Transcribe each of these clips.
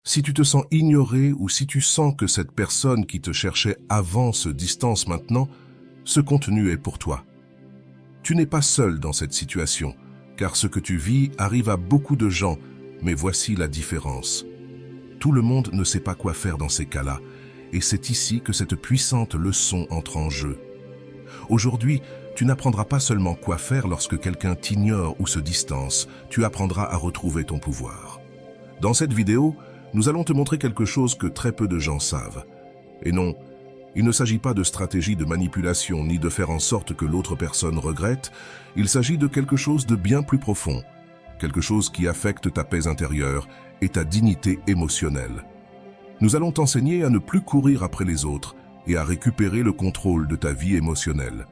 Si tu te sens ignoré ou si tu sens que cette personne qui te cherchait avant se distance maintenant, ce contenu est pour toi. Tu n'es pas seul dans cette situation, car ce que tu vis arrive à beaucoup de gens, mais voici la différence. Tout le monde ne sait pas quoi faire dans ces cas-là, et c'est ici que cette puissante leçon entre en jeu. Aujourd'hui, tu n'apprendras pas seulement quoi faire lorsque quelqu'un t'ignore ou se distance, tu apprendras à retrouver ton pouvoir. Dans cette vidéo, nous allons te montrer quelque chose que très peu de gens savent. Et non, il ne s'agit pas de stratégie de manipulation ni de faire en sorte que l'autre personne regrette, il s'agit de quelque chose de bien plus profond, quelque chose qui affecte ta paix intérieure et ta dignité émotionnelle. Nous allons t'enseigner à ne plus courir après les autres et à récupérer le contrôle de ta vie émotionnelle.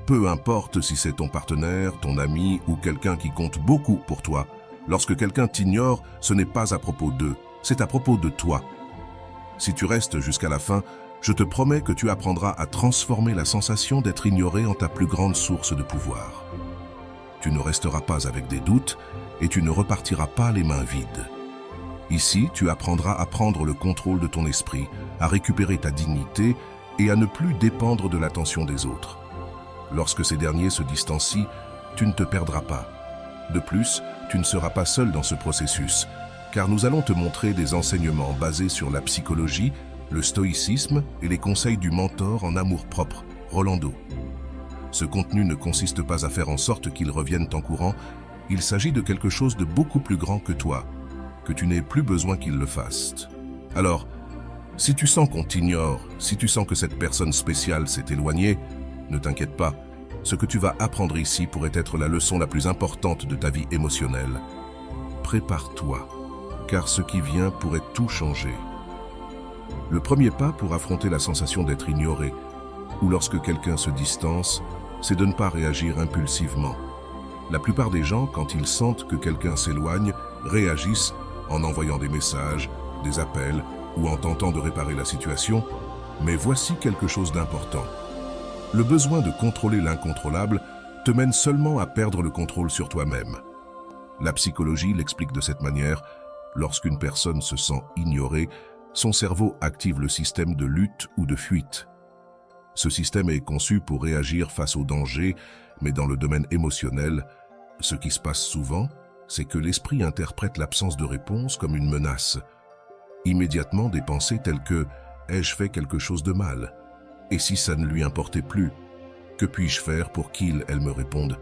Peu importe si c'est ton partenaire, ton ami ou quelqu'un qui compte beaucoup pour toi, lorsque quelqu'un t'ignore, ce n'est pas à propos d'eux, c'est à propos de toi. Si tu restes jusqu'à la fin, je te promets que tu apprendras à transformer la sensation d'être ignoré en ta plus grande source de pouvoir. Tu ne resteras pas avec des doutes et tu ne repartiras pas les mains vides. Ici, tu apprendras à prendre le contrôle de ton esprit, à récupérer ta dignité et à ne plus dépendre de l'attention des autres. Lorsque ces derniers se distancient, tu ne te perdras pas. De plus, tu ne seras pas seul dans ce processus, car nous allons te montrer des enseignements basés sur la psychologie, le stoïcisme et les conseils du mentor en amour-propre, Rolando. Ce contenu ne consiste pas à faire en sorte qu'ils reviennent en courant, il s'agit de quelque chose de beaucoup plus grand que toi, que tu n'aies plus besoin qu'ils le fassent. Alors, si tu sens qu'on t'ignore, si tu sens que cette personne spéciale s'est éloignée, ne t'inquiète pas, ce que tu vas apprendre ici pourrait être la leçon la plus importante de ta vie émotionnelle. Prépare-toi, car ce qui vient pourrait tout changer. Le premier pas pour affronter la sensation d'être ignoré, ou lorsque quelqu'un se distance, c'est de ne pas réagir impulsivement. La plupart des gens, quand ils sentent que quelqu'un s'éloigne, réagissent en envoyant des messages, des appels ou en tentant de réparer la situation, mais voici quelque chose d'important. Le besoin de contrôler l'incontrôlable te mène seulement à perdre le contrôle sur toi-même. La psychologie l'explique de cette manière, lorsqu'une personne se sent ignorée, son cerveau active le système de lutte ou de fuite. Ce système est conçu pour réagir face au danger, mais dans le domaine émotionnel, ce qui se passe souvent, c'est que l'esprit interprète l'absence de réponse comme une menace. Immédiatement, des pensées telles que « ai-je fait quelque chose de mal ?» Et si ça ne lui importait plus, que puis-je faire pour qu'il, elle me réponde,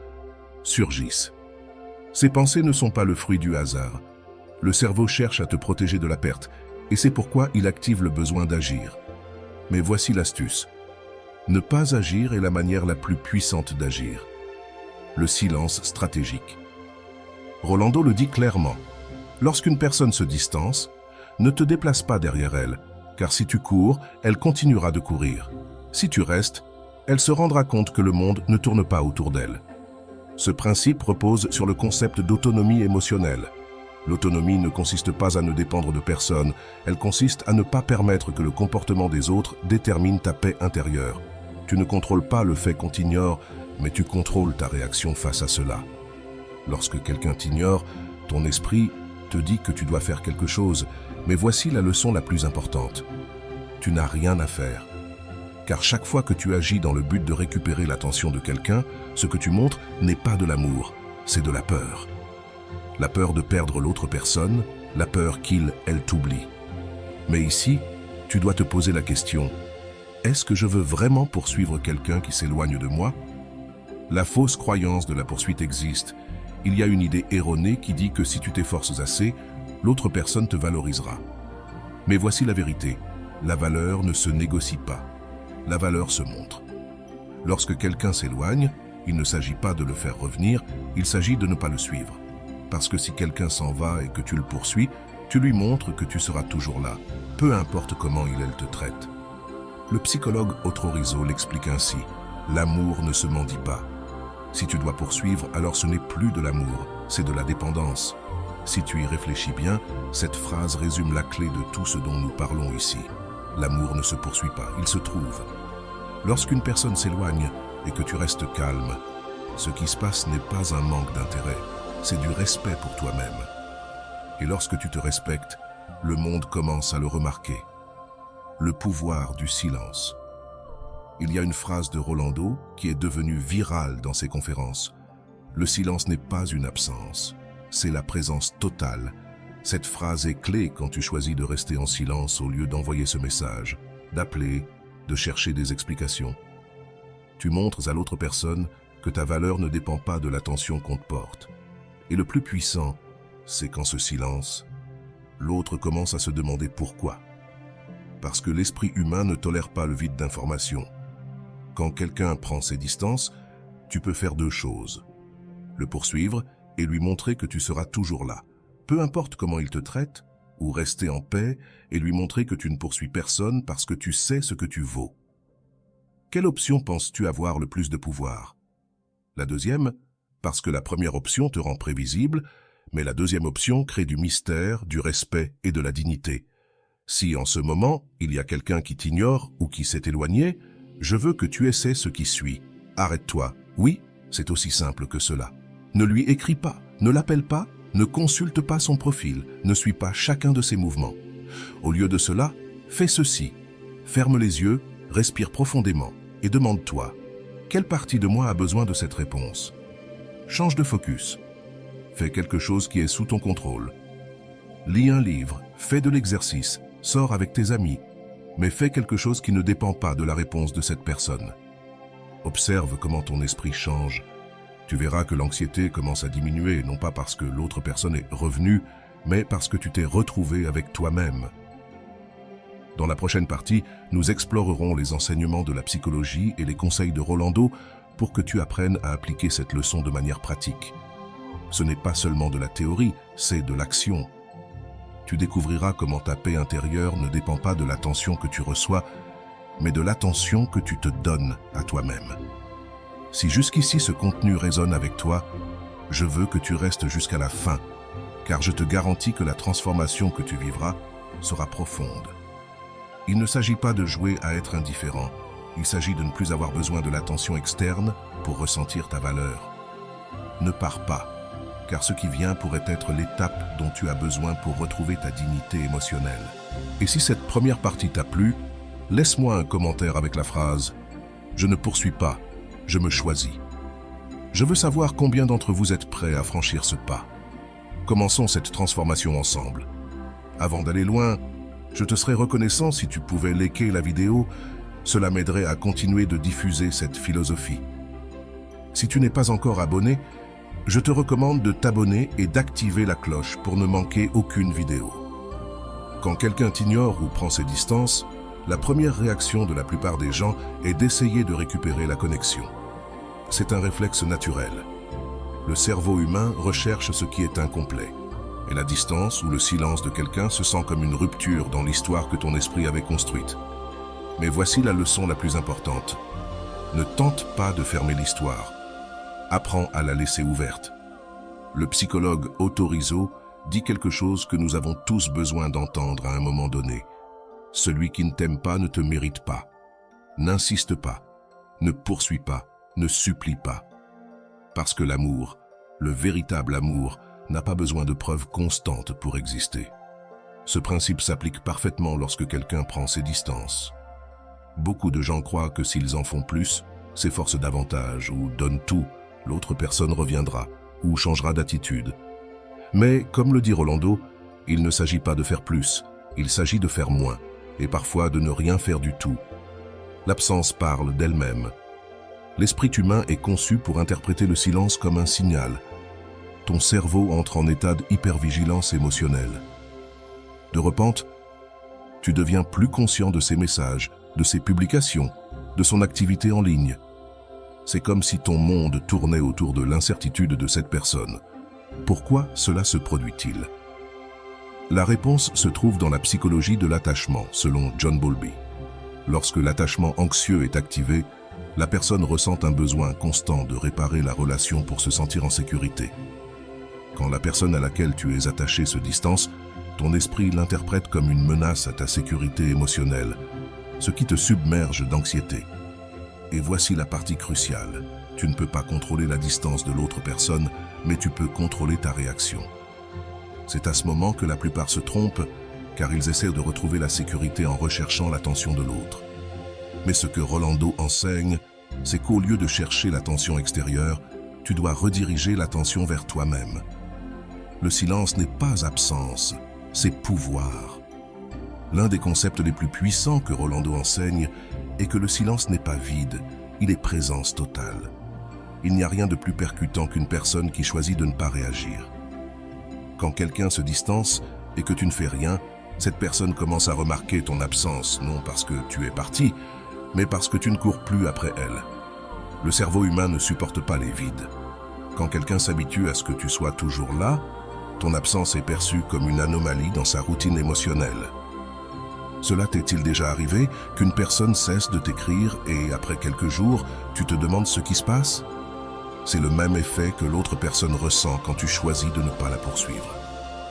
surgissent. Ces pensées ne sont pas le fruit du hasard. Le cerveau cherche à te protéger de la perte, et c'est pourquoi il active le besoin d'agir. Mais voici l'astuce. Ne pas agir est la manière la plus puissante d'agir. Le silence stratégique. Rolando le dit clairement. Lorsqu'une personne se distance, ne te déplace pas derrière elle, car si tu cours, elle continuera de courir. Si tu restes, elle se rendra compte que le monde ne tourne pas autour d'elle. Ce principe repose sur le concept d'autonomie émotionnelle. L'autonomie ne consiste pas à ne dépendre de personne, elle consiste à ne pas permettre que le comportement des autres détermine ta paix intérieure. Tu ne contrôles pas le fait qu'on t'ignore, mais tu contrôles ta réaction face à cela. Lorsque quelqu'un t'ignore, ton esprit te dit que tu dois faire quelque chose, mais voici la leçon la plus importante. Tu n'as rien à faire. Car chaque fois que tu agis dans le but de récupérer l'attention de quelqu'un, ce que tu montres n'est pas de l'amour, c'est de la peur. La peur de perdre l'autre personne, la peur qu'il, elle t'oublie. Mais ici, tu dois te poser la question, est-ce que je veux vraiment poursuivre quelqu'un qui s'éloigne de moi? La fausse croyance de la poursuite existe. Il y a une idée erronée qui dit que si tu t'efforces assez, l'autre personne te valorisera. Mais voici la vérité, la valeur ne se négocie pas. La valeur se montre. Lorsque quelqu'un s'éloigne, il ne s'agit pas de le faire revenir, il s'agit de ne pas le suivre. Parce que si quelqu'un s'en va et que tu le poursuis, tu lui montres que tu seras toujours là, peu importe comment il elle te traite. Le psychologue Otto Rizzo l'explique ainsi, l'amour ne se mendie pas. Si tu dois poursuivre, alors ce n'est plus de l'amour, c'est de la dépendance. Si tu y réfléchis bien, cette phrase résume la clé de tout ce dont nous parlons ici. L'amour ne se poursuit pas, il se trouve. Lorsqu'une personne s'éloigne et que tu restes calme, ce qui se passe n'est pas un manque d'intérêt, c'est du respect pour toi-même. Et lorsque tu te respectes, le monde commence à le remarquer. Le pouvoir du silence. Il y a une phrase de Rolando qui est devenue virale dans ses conférences. Le silence n'est pas une absence, c'est la présence totale. Cette phrase est clé quand tu choisis de rester en silence au lieu d'envoyer ce message, d'appeler, de chercher des explications. Tu montres à l'autre personne que ta valeur ne dépend pas de l'attention qu'on te porte. Et le plus puissant, c'est qu'en ce silence, l'autre commence à se demander pourquoi. Parce que l'esprit humain ne tolère pas le vide d'information. Quand quelqu'un prend ses distances, tu peux faire deux choses. Le poursuivre et lui montrer que tu seras toujours là, peu importe comment il te traite, ou rester en paix et lui montrer que tu ne poursuis personne parce que tu sais ce que tu vaux. Quelle option penses-tu avoir le plus de pouvoir? La deuxième, parce que la première option te rend prévisible, mais la deuxième option crée du mystère, du respect et de la dignité. Si en ce moment, il y a quelqu'un qui t'ignore ou qui s'est éloigné, je veux que tu essaies ce qui suit. Arrête-toi. Oui, c'est aussi simple que cela. Ne lui écris pas, ne l'appelle pas, ne consulte pas son profil, ne suis pas chacun de ses mouvements. Au lieu de cela, fais ceci. Ferme les yeux, respire profondément et demande-toi, quelle partie de moi a besoin de cette réponse? Change de focus. Fais quelque chose qui est sous ton contrôle. Lis un livre, fais de l'exercice, sors avec tes amis, mais fais quelque chose qui ne dépend pas de la réponse de cette personne. Observe comment ton esprit change. Tu verras que l'anxiété commence à diminuer, non pas parce que l'autre personne est revenue, mais parce que tu t'es retrouvé avec toi-même. Dans la prochaine partie, nous explorerons les enseignements de la psychologie et les conseils de Rolando pour que tu apprennes à appliquer cette leçon de manière pratique. Ce n'est pas seulement de la théorie, c'est de l'action. Tu découvriras comment ta paix intérieure ne dépend pas de l'attention que tu reçois, mais de l'attention que tu te donnes à toi-même. Si jusqu'ici ce contenu résonne avec toi, je veux que tu restes jusqu'à la fin, car je te garantis que la transformation que tu vivras sera profonde. Il ne s'agit pas de jouer à être indifférent, il s'agit de ne plus avoir besoin de l'attention externe pour ressentir ta valeur. Ne pars pas, car ce qui vient pourrait être l'étape dont tu as besoin pour retrouver ta dignité émotionnelle. Et si cette première partie t'a plu, laisse-moi un commentaire avec la phrase « Je ne poursuis pas, je me choisis ». Je veux savoir combien d'entre vous êtes prêts à franchir ce pas. Commençons cette transformation ensemble. Avant d'aller loin, je te serais reconnaissant si tu pouvais liker la vidéo, cela m'aiderait à continuer de diffuser cette philosophie. Si tu n'es pas encore abonné, je te recommande de t'abonner et d'activer la cloche pour ne manquer aucune vidéo. Quand quelqu'un t'ignore ou prend ses distances, la première réaction de la plupart des gens est d'essayer de récupérer la connexion. C'est un réflexe naturel. Le cerveau humain recherche ce qui est incomplet. Et la distance ou le silence de quelqu'un se sent comme une rupture dans l'histoire que ton esprit avait construite. Mais voici la leçon la plus importante. Ne tente pas de fermer l'histoire. Apprends à la laisser ouverte. Le psychologue Otto Rizzo dit quelque chose que nous avons tous besoin d'entendre à un moment donné. Celui qui ne t'aime pas ne te mérite pas. N'insiste pas, ne poursuis pas, ne supplie pas. Parce que l'amour, le véritable amour, n'a pas besoin de preuves constantes pour exister. Ce principe s'applique parfaitement lorsque quelqu'un prend ses distances. Beaucoup de gens croient que s'ils en font plus, s'efforcent davantage ou donnent tout, l'autre personne reviendra ou changera d'attitude. Mais, comme le dit Rolando, il ne s'agit pas de faire plus, il s'agit de faire moins, et parfois de ne rien faire du tout. L'absence parle d'elle-même. L'esprit humain est conçu pour interpréter le silence comme un signal. Ton cerveau entre en état d'hypervigilance émotionnelle. De repente, tu deviens plus conscient de ses messages, de ses publications, de son activité en ligne. C'est comme si ton monde tournait autour de l'incertitude de cette personne. Pourquoi cela se produit-il? La réponse se trouve dans la psychologie de l'attachement, selon John Bowlby. Lorsque l'attachement anxieux est activé, la personne ressent un besoin constant de réparer la relation pour se sentir en sécurité. Quand la personne à laquelle tu es attaché se distance, ton esprit l'interprète comme une menace à ta sécurité émotionnelle, ce qui te submerge d'anxiété. Et voici la partie cruciale. Tu ne peux pas contrôler la distance de l'autre personne, mais tu peux contrôler ta réaction. C'est à ce moment que la plupart se trompent, car ils essaient de retrouver la sécurité en recherchant l'attention de l'autre. Mais ce que Rolando enseigne, c'est qu'au lieu de chercher l'attention extérieure, tu dois rediriger l'attention vers toi-même. Le silence n'est pas absence, c'est pouvoir. L'un des concepts les plus puissants que Rolando enseigne est que le silence n'est pas vide, il est présence totale. Il n'y a rien de plus percutant qu'une personne qui choisit de ne pas réagir. Quand quelqu'un se distance et que tu ne fais rien, cette personne commence à remarquer ton absence, non parce que tu es parti, mais parce que tu ne cours plus après elle. Le cerveau humain ne supporte pas les vides. Quand quelqu'un s'habitue à ce que tu sois toujours là, ton absence est perçue comme une anomalie dans sa routine émotionnelle. Cela t'est-il déjà arrivé qu'une personne cesse de t'écrire et après quelques jours, tu te demandes ce qui se passe? C'est le même effet que l'autre personne ressent quand tu choisis de ne pas la poursuivre.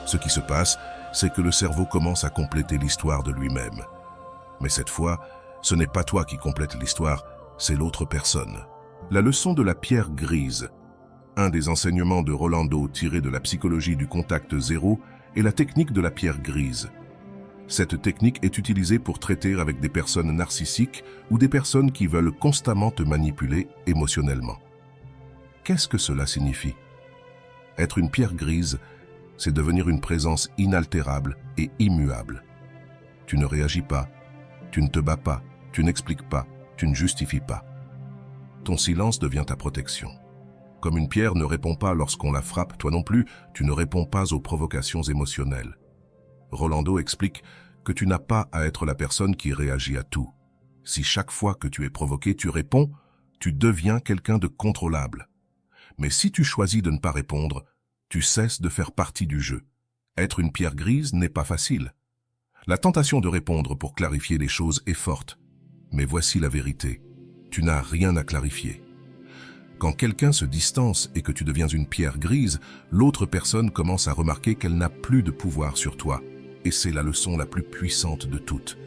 Ce qui se passe, c'est que le cerveau commence à compléter l'histoire de lui-même. Mais cette fois, ce n'est pas toi qui complète l'histoire, c'est l'autre personne. La leçon de la pierre grise. Un des enseignements de Rolando tiré de la psychologie du contact zéro est la technique de la pierre grise. Cette technique est utilisée pour traiter avec des personnes narcissiques ou des personnes qui veulent constamment te manipuler émotionnellement. Qu'est-ce que cela signifie? Être une pierre grise, c'est devenir une présence inaltérable et immuable. Tu ne réagis pas, tu ne te bats pas, tu n'expliques pas, tu ne justifies pas. Ton silence devient ta protection. Comme une pierre ne répond pas lorsqu'on la frappe, toi non plus, tu ne réponds pas aux provocations émotionnelles. Rolando explique que tu n'as pas à être la personne qui réagit à tout. Si chaque fois que tu es provoqué, tu réponds, tu deviens quelqu'un de contrôlable. Mais si tu choisis de ne pas répondre, tu cesses de faire partie du jeu. Être une pierre grise n'est pas facile. La tentation de répondre pour clarifier les choses est forte. Mais voici la vérité. Tu n'as rien à clarifier. Quand quelqu'un se distance et que tu deviens une pierre grise, l'autre personne commence à remarquer qu'elle n'a plus de pouvoir sur toi. Et c'est la leçon la plus puissante de toutes.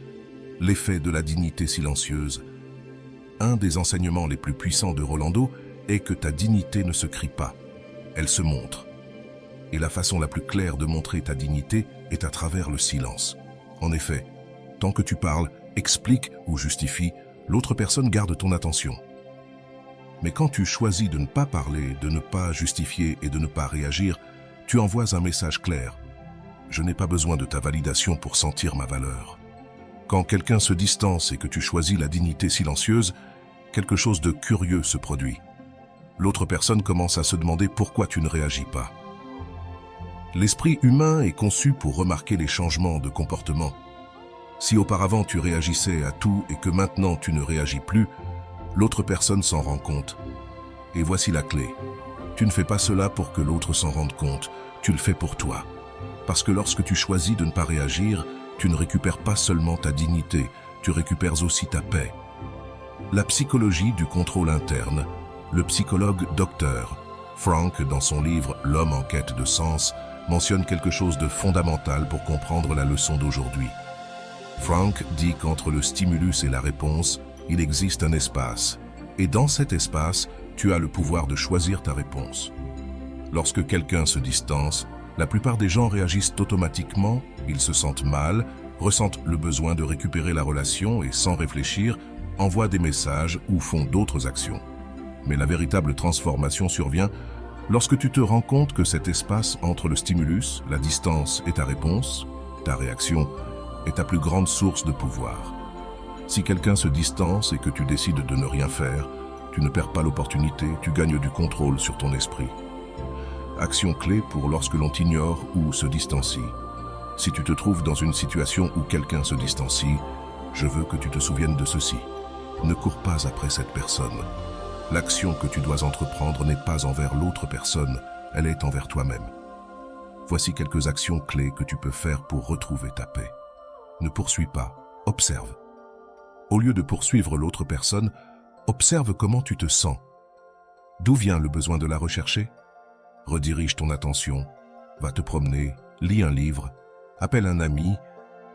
L'effet de la dignité silencieuse. Un des enseignements les plus puissants de Rolando est que ta dignité ne se crie pas, elle se montre. Et la façon la plus claire de montrer ta dignité est à travers le silence. En effet, tant que tu parles, expliques ou justifies, l'autre personne garde ton attention. Mais quand tu choisis de ne pas parler, de ne pas justifier et de ne pas réagir, tu envoies un message clair. Je n'ai pas besoin de ta validation pour sentir ma valeur. Quand quelqu'un se distance et que tu choisis la dignité silencieuse, quelque chose de curieux se produit. L'autre personne commence à se demander pourquoi tu ne réagis pas. L'esprit humain est conçu pour remarquer les changements de comportement. Si auparavant tu réagissais à tout et que maintenant tu ne réagis plus, l'autre personne s'en rend compte. Et voici la clé. Tu ne fais pas cela pour que l'autre s'en rende compte, tu le fais pour toi. Parce que lorsque tu choisis de ne pas réagir, tu ne récupères pas seulement ta dignité, tu récupères aussi ta paix. La psychologie du contrôle interne. Le psychologue Dr. Frank, dans son livre « L'homme en quête de sens », mentionne quelque chose de fondamental pour comprendre la leçon d'aujourd'hui. Frank dit qu'entre le stimulus et la réponse, il existe un espace. Et dans cet espace, tu as le pouvoir de choisir ta réponse. Lorsque quelqu'un se distance, la plupart des gens réagissent automatiquement, ils se sentent mal, ressentent le besoin de récupérer la relation et sans réfléchir, envoient des messages ou font d'autres actions. Mais la véritable transformation survient lorsque tu te rends compte que cet espace entre le stimulus, la distance et ta réponse, ta réaction, est ta plus grande source de pouvoir. Si quelqu'un se distance et que tu décides de ne rien faire, tu ne perds pas l'opportunité, tu gagnes du contrôle sur ton esprit. Action clé pour lorsque l'on t'ignore ou se distancie. Si tu te trouves dans une situation où quelqu'un se distancie, je veux que tu te souviennes de ceci. Ne cours pas après cette personne. L'action que tu dois entreprendre n'est pas envers l'autre personne, elle est envers toi-même. Voici quelques actions clés que tu peux faire pour retrouver ta paix. Ne poursuis pas, observe. Au lieu de poursuivre l'autre personne, observe comment tu te sens. D'où vient le besoin de la rechercher? Redirige ton attention, va te promener, lis un livre, appelle un ami,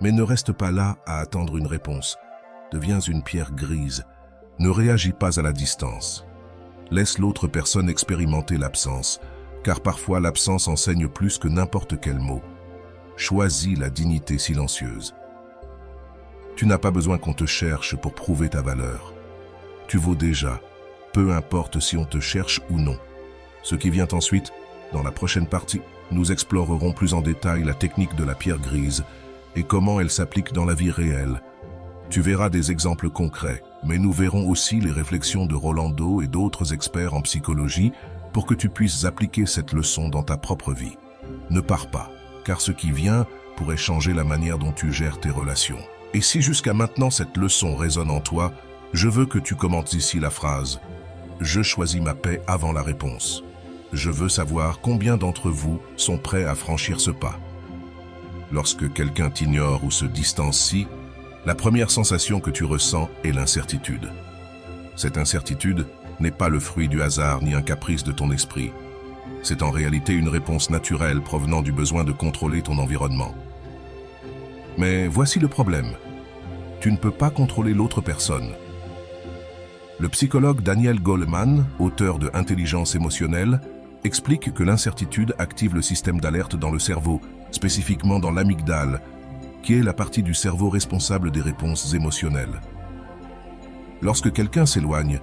mais ne reste pas là à attendre une réponse. Deviens une pierre grise. Ne réagis pas à la distance. Laisse l'autre personne expérimenter l'absence, car parfois l'absence enseigne plus que n'importe quel mot. Choisis la dignité silencieuse. Tu n'as pas besoin qu'on te cherche pour prouver ta valeur. Tu vaux déjà, peu importe si on te cherche ou non. Ce qui vient ensuite, dans la prochaine partie, nous explorerons plus en détail la technique de la pierre grise et comment elle s'applique dans la vie réelle. Tu verras des exemples concrets, mais nous verrons aussi les réflexions de Rolando et d'autres experts en psychologie pour que tu puisses appliquer cette leçon dans ta propre vie. Ne pars pas, car ce qui vient pourrait changer la manière dont tu gères tes relations. Et si jusqu'à maintenant cette leçon résonne en toi, je veux que tu commentes ici la phrase « Je choisis ma paix avant la réponse ». Je veux savoir combien d'entre vous sont prêts à franchir ce pas. Lorsque quelqu'un t'ignore ou se distancie, la première sensation que tu ressens est l'incertitude. Cette incertitude n'est pas le fruit du hasard ni un caprice de ton esprit. C'est en réalité une réponse naturelle provenant du besoin de contrôler ton environnement. Mais voici le problème. Tu ne peux pas contrôler l'autre personne. Le psychologue Daniel Goleman, auteur de Intelligence émotionnelle, explique que l'incertitude active le système d'alerte dans le cerveau, spécifiquement dans l'amygdale, qui est la partie du cerveau responsable des réponses émotionnelles. Lorsque quelqu'un s'éloigne,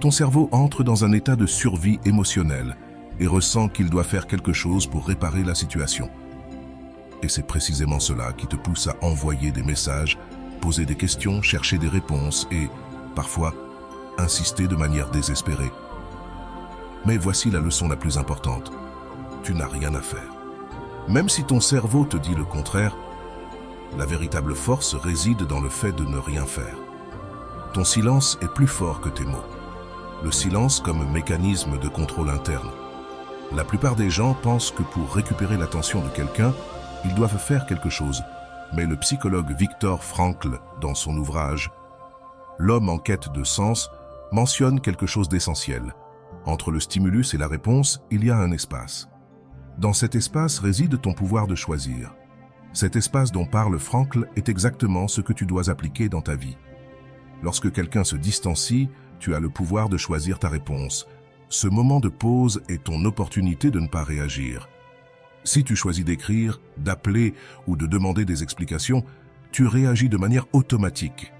ton cerveau entre dans un état de survie émotionnelle et ressent qu'il doit faire quelque chose pour réparer la situation. Et c'est précisément cela qui te pousse à envoyer des messages, poser des questions, chercher des réponses et, parfois, insister de manière désespérée. Mais voici la leçon la plus importante. Tu n'as rien à faire. Même si ton cerveau te dit le contraire, la véritable force réside dans le fait de ne rien faire. Ton silence est plus fort que tes mots. Le silence comme mécanisme de contrôle interne. La plupart des gens pensent que pour récupérer l'attention de quelqu'un, ils doivent faire quelque chose. Mais le psychologue Viktor Frankl, dans son ouvrage « L'homme en quête de sens », mentionne quelque chose d'essentiel. Entre le stimulus et la réponse, il y a un espace. Dans cet espace réside ton pouvoir de choisir. Cet espace dont parle Frankl est exactement ce que tu dois appliquer dans ta vie. Lorsque quelqu'un se distancie, tu as le pouvoir de choisir ta réponse. Ce moment de pause est ton opportunité de ne pas réagir. Si tu choisis d'écrire, d'appeler ou de demander des explications, tu réagis de manière automatique.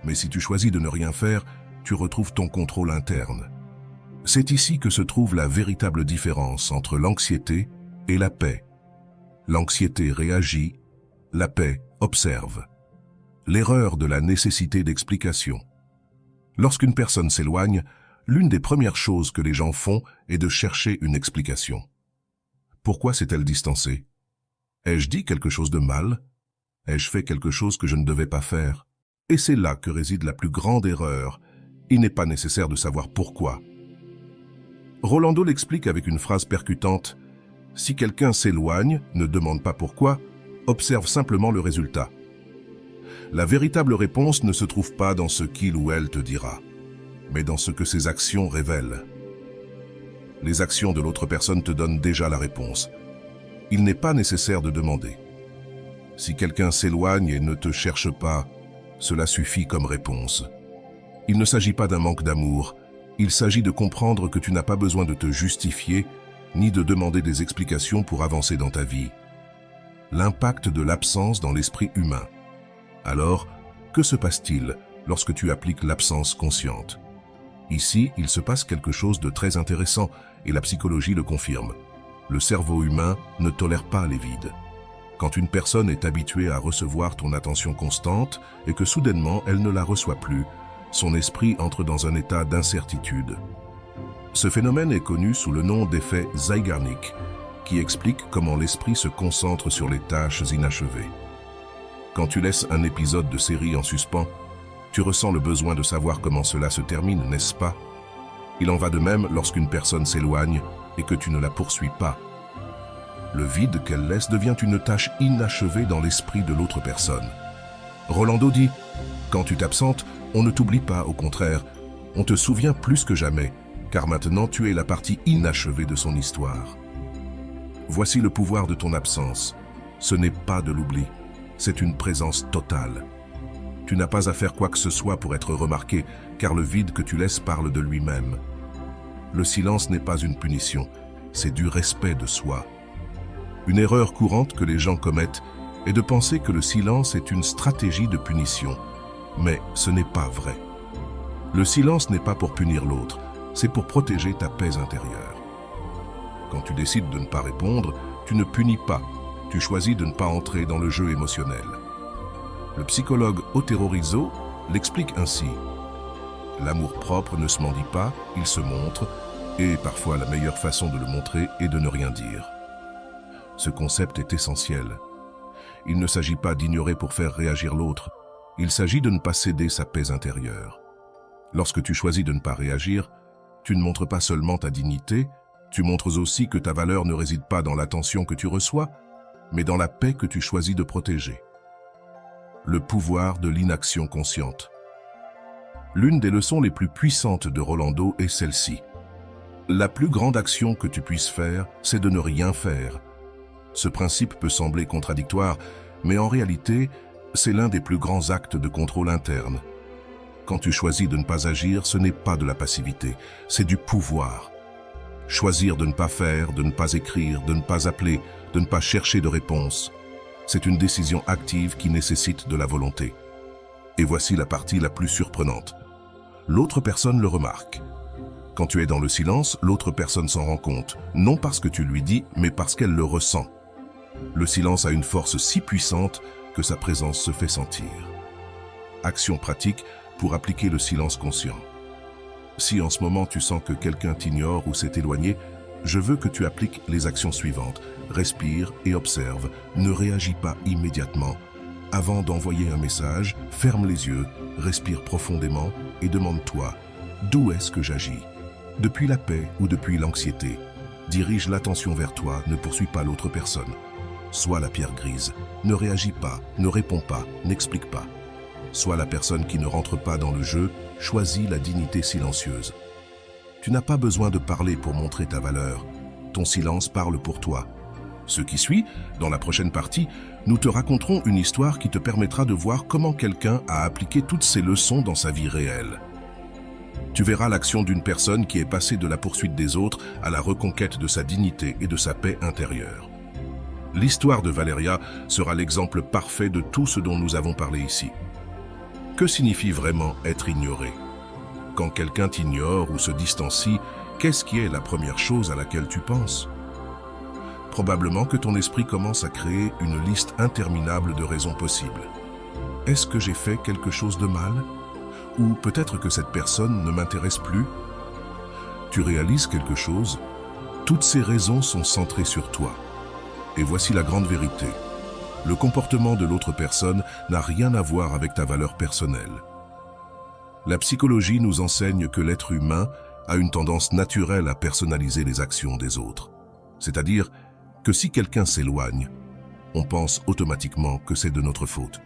Mais si tu choisis de ne rien faire, tu retrouves ton contrôle interne. C'est ici que se trouve la véritable différence entre l'anxiété et la paix. L'anxiété réagit, la paix observe. L'erreur de la nécessité d'explication. Lorsqu'une personne s'éloigne, l'une des premières choses que les gens font est de chercher une explication. Pourquoi s'est-elle distancée? Ai-je dit quelque chose de mal? Ai-je fait quelque chose que je ne devais pas faire? Et c'est là que réside la plus grande erreur. Il n'est pas nécessaire de savoir pourquoi. Rolando l'explique avec une phrase percutante. Si quelqu'un s'éloigne, ne demande pas pourquoi, observe simplement le résultat. La véritable réponse ne se trouve pas dans ce qu'il ou elle te dira, mais dans ce que ses actions révèlent. Les actions de l'autre personne te donnent déjà la réponse. Il n'est pas nécessaire de demander. Si quelqu'un s'éloigne et ne te cherche pas, cela suffit comme réponse. Il ne s'agit pas d'un manque d'amour, il s'agit de comprendre que tu n'as pas besoin de te justifier, ni de demander des explications pour avancer dans ta vie. L'impact de l'absence dans l'esprit humain. Alors, que se passe-t-il lorsque tu appliques l'absence consciente? Ici, il se passe quelque chose de très intéressant et la psychologie le confirme. Le cerveau humain ne tolère pas les vides. Quand une personne est habituée à recevoir ton attention constante et que soudainement elle ne la reçoit plus, son esprit entre dans un état d'incertitude. Ce phénomène est connu sous le nom d'effet Zeigarnik, qui explique comment l'esprit se concentre sur les tâches inachevées. Quand tu laisses un épisode de série en suspens, tu ressens le besoin de savoir comment cela se termine, n'est-ce pas? Il en va de même lorsqu'une personne s'éloigne et que tu ne la poursuis pas. Le vide qu'elle laisse devient une tâche inachevée dans l'esprit de l'autre personne. Rolando dit, quand tu t'absentes, on ne t'oublie pas, au contraire, on te souvient plus que jamais, car maintenant tu es la partie inachevée de son histoire. Voici le pouvoir de ton absence. Ce n'est pas de l'oubli, c'est une présence totale. Tu n'as pas à faire quoi que ce soit pour être remarqué, car le vide que tu laisses parle de lui-même. Le silence n'est pas une punition, c'est du respect de soi. Une erreur courante que les gens commettent est de penser que le silence est une stratégie de punition. Mais ce n'est pas vrai. Le silence n'est pas pour punir l'autre, c'est pour protéger ta paix intérieure. Quand tu décides de ne pas répondre, tu ne punis pas, tu choisis de ne pas entrer dans le jeu émotionnel. Le psychologue Otero Rizzo l'explique ainsi. L'amour-propre ne se mendie pas, il se montre, et parfois la meilleure façon de le montrer est de ne rien dire. Ce concept est essentiel. Il ne s'agit pas d'ignorer pour faire réagir l'autre, il s'agit de ne pas céder sa paix intérieure. Lorsque tu choisis de ne pas réagir, tu ne montres pas seulement ta dignité, tu montres aussi que ta valeur ne réside pas dans l'attention que tu reçois, mais dans la paix que tu choisis de protéger. Le pouvoir de l'inaction consciente. L'une des leçons les plus puissantes de Rolando est celle-ci. La plus grande action que tu puisses faire, c'est de ne rien faire. Ce principe peut sembler contradictoire, mais en réalité, c'est l'un des plus grands actes de contrôle interne. Quand tu choisis de ne pas agir, ce n'est pas de la passivité, c'est du pouvoir. Choisir de ne pas faire, de ne pas écrire, de ne pas appeler, de ne pas chercher de réponse, c'est une décision active qui nécessite de la volonté. Et voici la partie la plus surprenante. L'autre personne le remarque. Quand tu es dans le silence, l'autre personne s'en rend compte, non parce que tu lui dis, mais parce qu'elle le ressent. Le silence a une force si puissante que sa présence se fait sentir. Action pratique pour appliquer le silence conscient. Si en ce moment tu sens que quelqu'un t'ignore ou s'est éloigné, je veux que tu appliques les actions suivantes. Respire et observe, ne réagis pas immédiatement. Avant d'envoyer un message, ferme les yeux, respire profondément et demande-toi, d'où est-ce que j'agis? Depuis la paix ou depuis l'anxiété? Dirige l'attention vers toi, ne poursuis pas l'autre personne. Sois la pierre grise, ne réagis pas, ne réponds pas, n'explique pas. Sois la personne qui ne rentre pas dans le jeu, choisis la dignité silencieuse. Tu n'as pas besoin de parler pour montrer ta valeur. Ton silence parle pour toi. Ce qui suit, dans la prochaine partie, nous te raconterons une histoire qui te permettra de voir comment quelqu'un a appliqué toutes ces leçons dans sa vie réelle. Tu verras l'action d'une personne qui est passée de la poursuite des autres à la reconquête de sa dignité et de sa paix intérieure. L'histoire de Valeria sera l'exemple parfait de tout ce dont nous avons parlé ici. Que signifie vraiment être ignoré? Quand quelqu'un t'ignore ou se distancie, qu'est-ce qui est la première chose à laquelle tu penses? Probablement que ton esprit commence à créer une liste interminable de raisons possibles. Est-ce que j'ai fait quelque chose de mal? Ou peut-être que cette personne ne m'intéresse plus? Tu réalises quelque chose? Toutes ces raisons sont centrées sur toi. Et voici la grande vérité. Le comportement de l'autre personne n'a rien à voir avec ta valeur personnelle. La psychologie nous enseigne que l'être humain a une tendance naturelle à personnaliser les actions des autres. C'est-à-dire que si quelqu'un s'éloigne, on pense automatiquement que c'est de notre faute.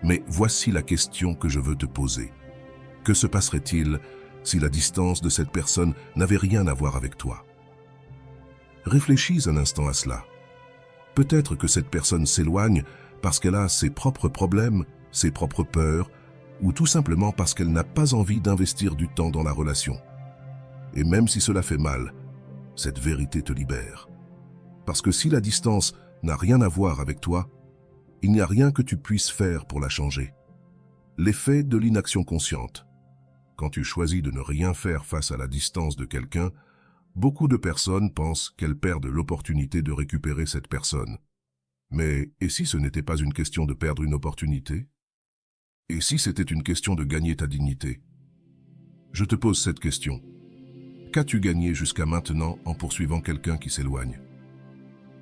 Mais voici la question que je veux te poser. Que se passerait-il si la distance de cette personne n'avait rien à voir avec toi? Réfléchis un instant à cela. Peut-être que cette personne s'éloigne parce qu'elle a ses propres problèmes, ses propres peurs, ou tout simplement parce qu'elle n'a pas envie d'investir du temps dans la relation. Et même si cela fait mal, cette vérité te libère. Parce que si la distance n'a rien à voir avec toi, il n'y a rien que tu puisses faire pour la changer. L'effet de l'inaction consciente. Quand tu choisis de ne rien faire face à la distance de quelqu'un, beaucoup de personnes pensent qu'elles perdent l'opportunité de récupérer cette personne. Mais et si ce n'était pas une question de perdre une opportunité? Et si c'était une question de gagner ta dignité? Je te pose cette question. Qu'as-tu gagné jusqu'à maintenant en poursuivant quelqu'un qui s'éloigne?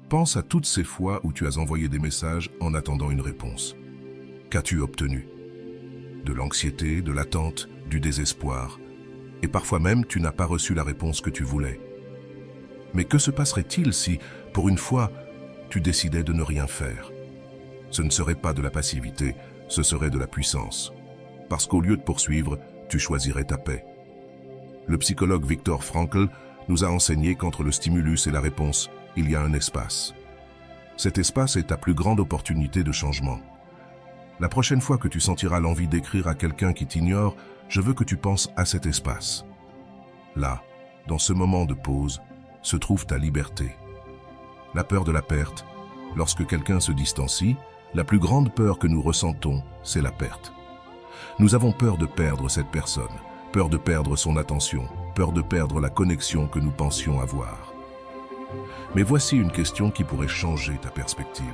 Pense à toutes ces fois où tu as envoyé des messages en attendant une réponse. Qu'as-tu obtenu? De l'anxiété, de l'attente, du désespoir. Et parfois même, tu n'as pas reçu la réponse que tu voulais. Mais que se passerait-il si, pour une fois, tu décidais de ne rien faire? Ce ne serait pas de la passivité, ce serait de la puissance. Parce qu'au lieu de poursuivre, tu choisirais ta paix. Le psychologue Viktor Frankl nous a enseigné qu'entre le stimulus et la réponse, il y a un espace. Cet espace est ta plus grande opportunité de changement. La prochaine fois que tu sentiras l'envie d'écrire à quelqu'un qui t'ignore, je veux que tu penses à cet espace. Là, dans ce moment de pause, se trouve ta liberté. La peur de la perte, Lorsque quelqu'un se distancie, la plus grande peur que nous ressentons, c'est la perte. Nous avons peur de perdre cette personne, peur de perdre son attention, peur de perdre la connexion que nous pensions avoir. Mais voici une question qui pourrait changer ta perspective.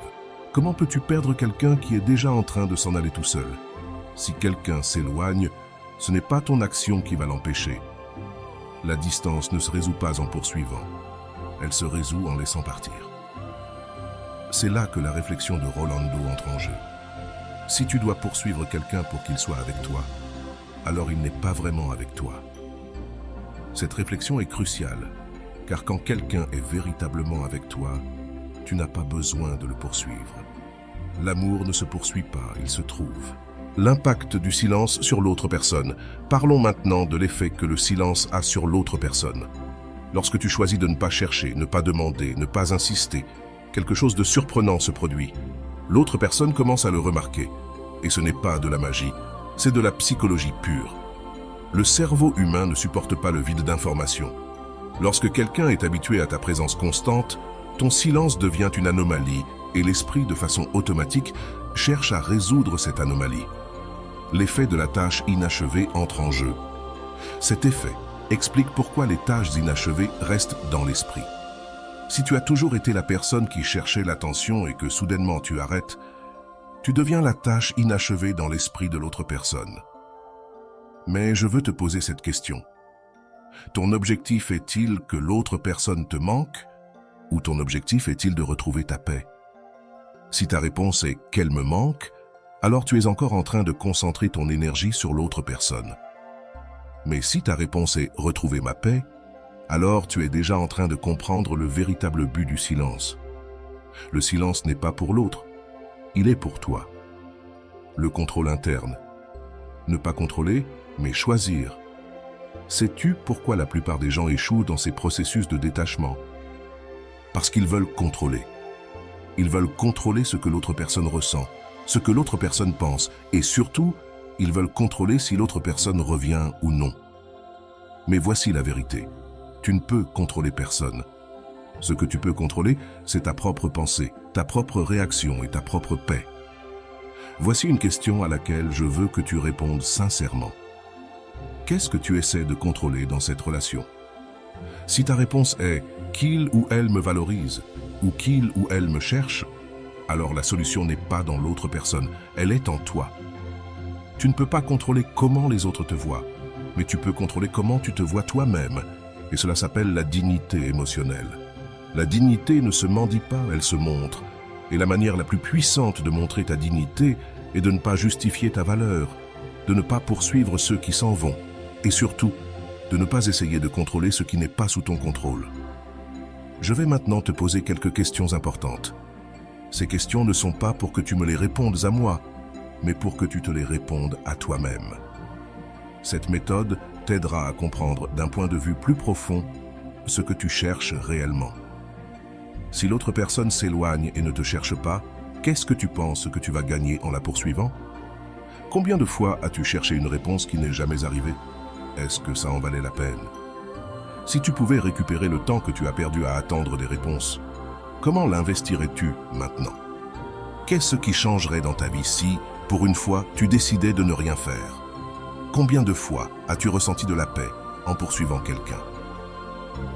Comment peux-tu perdre quelqu'un qui est déjà en train de s'en aller tout seul? Si quelqu'un s'éloigne, ce n'est pas ton action qui va l'empêcher. La distance ne se résout pas en poursuivant. Elle se résout en laissant partir. C'est là que la réflexion de Rolando entre en jeu. Si tu dois poursuivre quelqu'un pour qu'il soit avec toi, alors il n'est pas vraiment avec toi. Cette réflexion est cruciale, car quand quelqu'un est véritablement avec toi, tu n'as pas besoin de le poursuivre. L'amour ne se poursuit pas, il se trouve. L'impact du silence sur l'autre personne. Parlons maintenant de l'effet que le silence a sur l'autre personne. Lorsque tu choisis de ne pas chercher, ne pas demander, ne pas insister, quelque chose de surprenant se produit. L'autre personne commence à le remarquer. Et ce n'est pas de la magie, c'est de la psychologie pure. Le cerveau humain ne supporte pas le vide d'informations. Lorsque quelqu'un est habitué à ta présence constante, ton silence devient une anomalie et l'esprit, de façon automatique, cherche à résoudre cette anomalie. L'effet de la tâche inachevée entre en jeu. Cet effet explique pourquoi les tâches inachevées restent dans l'esprit. Si tu as toujours été la personne qui cherchait l'attention et que soudainement tu arrêtes, tu deviens la tâche inachevée dans l'esprit de l'autre personne. Mais je veux te poser cette question. Ton objectif est-il que l'autre personne te manque ou ton objectif est-il de retrouver ta paix? Si ta réponse est « qu'elle me manque », alors tu es encore en train de concentrer ton énergie sur l'autre personne. Mais si ta réponse est « retrouver ma paix », alors tu es déjà en train de comprendre le véritable but du silence. Le silence n'est pas pour l'autre, il est pour toi. Le contrôle interne. Ne pas contrôler, mais choisir. Sais-tu pourquoi la plupart des gens échouent dans ces processus de détachement? Parce qu'ils veulent contrôler. Ils veulent contrôler ce que l'autre personne ressent, ce que l'autre personne pense, et surtout, ils veulent contrôler si l'autre personne revient ou non. Mais voici la vérité. Tu ne peux contrôler personne. Ce que tu peux contrôler, c'est ta propre pensée, ta propre réaction et ta propre paix. Voici une question à laquelle je veux que tu répondes sincèrement. Qu'est-ce que tu essaies de contrôler dans cette relation? Si ta réponse est « qu'il ou elle me valorise » ou « qu'il ou elle me cherche », alors la solution n'est pas dans l'autre personne, elle est en toi. Tu ne peux pas contrôler comment les autres te voient, mais tu peux contrôler comment tu te vois toi-même, et cela s'appelle la dignité émotionnelle. La dignité ne se mendie pas, elle se montre, et la manière la plus puissante de montrer ta dignité est de ne pas justifier ta valeur, de ne pas poursuivre ceux qui s'en vont, et surtout, de ne pas essayer de contrôler ce qui n'est pas sous ton contrôle. Je vais maintenant te poser quelques questions importantes. Ces questions ne sont pas pour que tu me les répondes à moi, mais pour que tu te les répondes à toi-même. Cette méthode t'aidera à comprendre d'un point de vue plus profond ce que tu cherches réellement. Si l'autre personne s'éloigne et ne te cherche pas, qu'est-ce que tu penses que tu vas gagner en la poursuivant? Combien de fois as-tu cherché une réponse qui n'est jamais arrivée? Est-ce que ça en valait la peine? Si tu pouvais récupérer le temps que tu as perdu à attendre des réponses, comment l'investirais-tu maintenant? Qu'est-ce qui changerait dans ta vie si, pour une fois, tu décidais de ne rien faire? Combien de fois as-tu ressenti de la paix en poursuivant quelqu'un?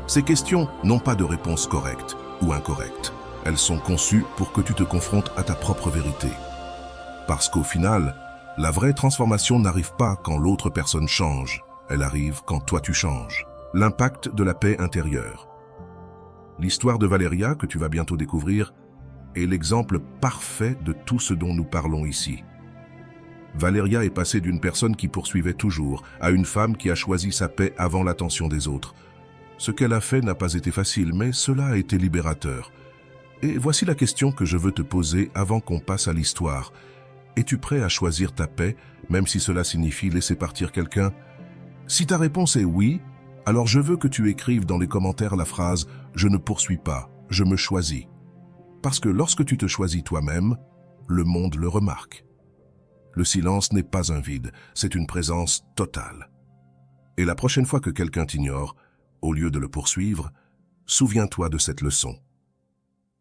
Ces questions n'ont pas de réponse correcte ou incorrecte. Elles sont conçues pour que tu te confrontes à ta propre vérité. Parce qu'au final, la vraie transformation n'arrive pas quand l'autre personne change. Elle arrive quand toi tu changes. L'impact de la paix intérieure. L'histoire de Valeria, que tu vas bientôt découvrir, est l'exemple parfait de tout ce dont nous parlons ici. Valeria est passée d'une personne qui poursuivait toujours à une femme qui a choisi sa paix avant l'attention des autres. Ce qu'elle a fait n'a pas été facile, mais cela a été libérateur. Et voici la question que je veux te poser avant qu'on passe à l'histoire. Es-tu prêt à choisir ta paix, même si cela signifie laisser partir quelqu'un? Si ta réponse est oui, alors je veux que tu écrives dans les commentaires la phrase « Je ne poursuis pas, je me choisis ». Parce que lorsque tu te choisis toi-même, le monde le remarque. Le silence n'est pas un vide, c'est une présence totale. Et la prochaine fois que quelqu'un t'ignore, au lieu de le poursuivre, souviens-toi de cette leçon.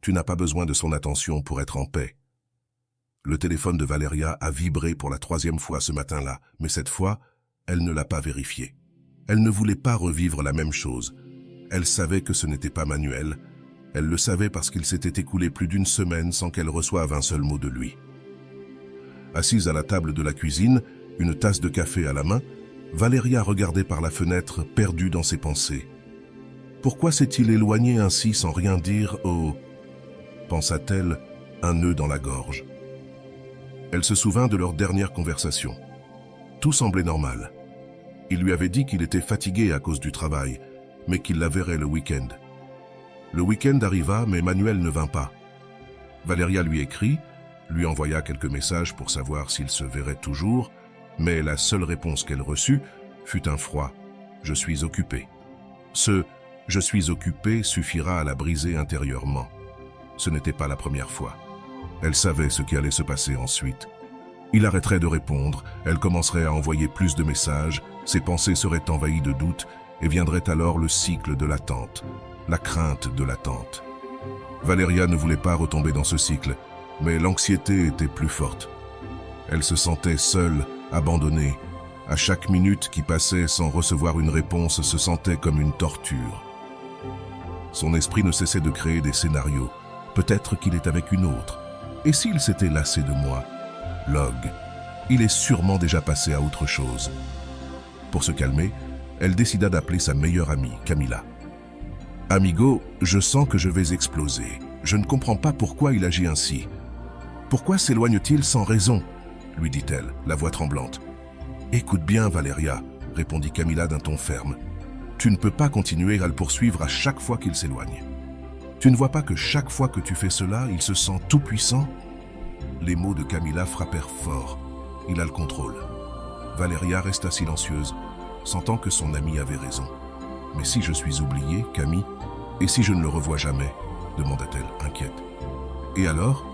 Tu n'as pas besoin de son attention pour être en paix. Le téléphone de Valéria a vibré pour la 3e fois ce matin-là, mais cette fois, elle ne l'a pas vérifié. Elle ne voulait pas revivre la même chose. Elle savait que ce n'était pas Manuel. Elle le savait parce qu'il s'était écoulé plus d'1 semaine sans qu'elle reçoive un seul mot de lui. Assise à la table de la cuisine, une tasse de café à la main, Valéria regardait par la fenêtre, perdue dans ses pensées. Pourquoi s'est-il éloigné ainsi sans rien dire au... pensa-t-elle, un nœud dans la gorge. Elle se souvint de leur dernière conversation. Tout semblait normal. Il lui avait dit qu'il était fatigué à cause du travail, mais qu'il la verrait le week-end. Le week-end arriva, mais Manuel ne vint pas. Valéria lui écrit, lui envoya quelques messages pour savoir s'il se verrait toujours, mais la seule réponse qu'elle reçut fut un froid « Je suis occupé ». Ce « Je suis occupé » suffira à la briser intérieurement. Ce n'était pas la première fois. Elle savait ce qui allait se passer ensuite. Il arrêterait de répondre, elle commencerait à envoyer plus de messages, ses pensées seraient envahies de doutes et viendrait alors le cycle de l'attente, la crainte de l'attente. Valéria ne voulait pas retomber dans ce cycle, mais l'anxiété était plus forte. Elle se sentait seule, abandonnée. À chaque minute qui passait sans recevoir une réponse se sentait comme une torture. Son esprit ne cessait de créer des scénarios. Peut-être qu'il est avec une autre. Et s'il s'était lassé de moi? Log. Il est sûrement déjà passé à autre chose. Pour se calmer, elle décida d'appeler sa meilleure amie, Camila. « Amigo, je sens que je vais exploser. Je ne comprends pas pourquoi il agit ainsi. Pourquoi s'éloigne-t-il sans raison ?» lui dit-elle, la voix tremblante. « Écoute bien, Valéria, » répondit Camila d'un ton ferme. « Tu ne peux pas continuer à le poursuivre à chaque fois qu'il s'éloigne. Tu ne vois pas que chaque fois que tu fais cela, il se sent tout-puissant ?» Les mots de Camila frappèrent fort. Il a le contrôle. Valéria resta silencieuse, sentant que son amie avait raison. « Mais si je suis oubliée, Camille, et si je ne le revois jamais ?» demanda-t-elle, inquiète. « Et alors?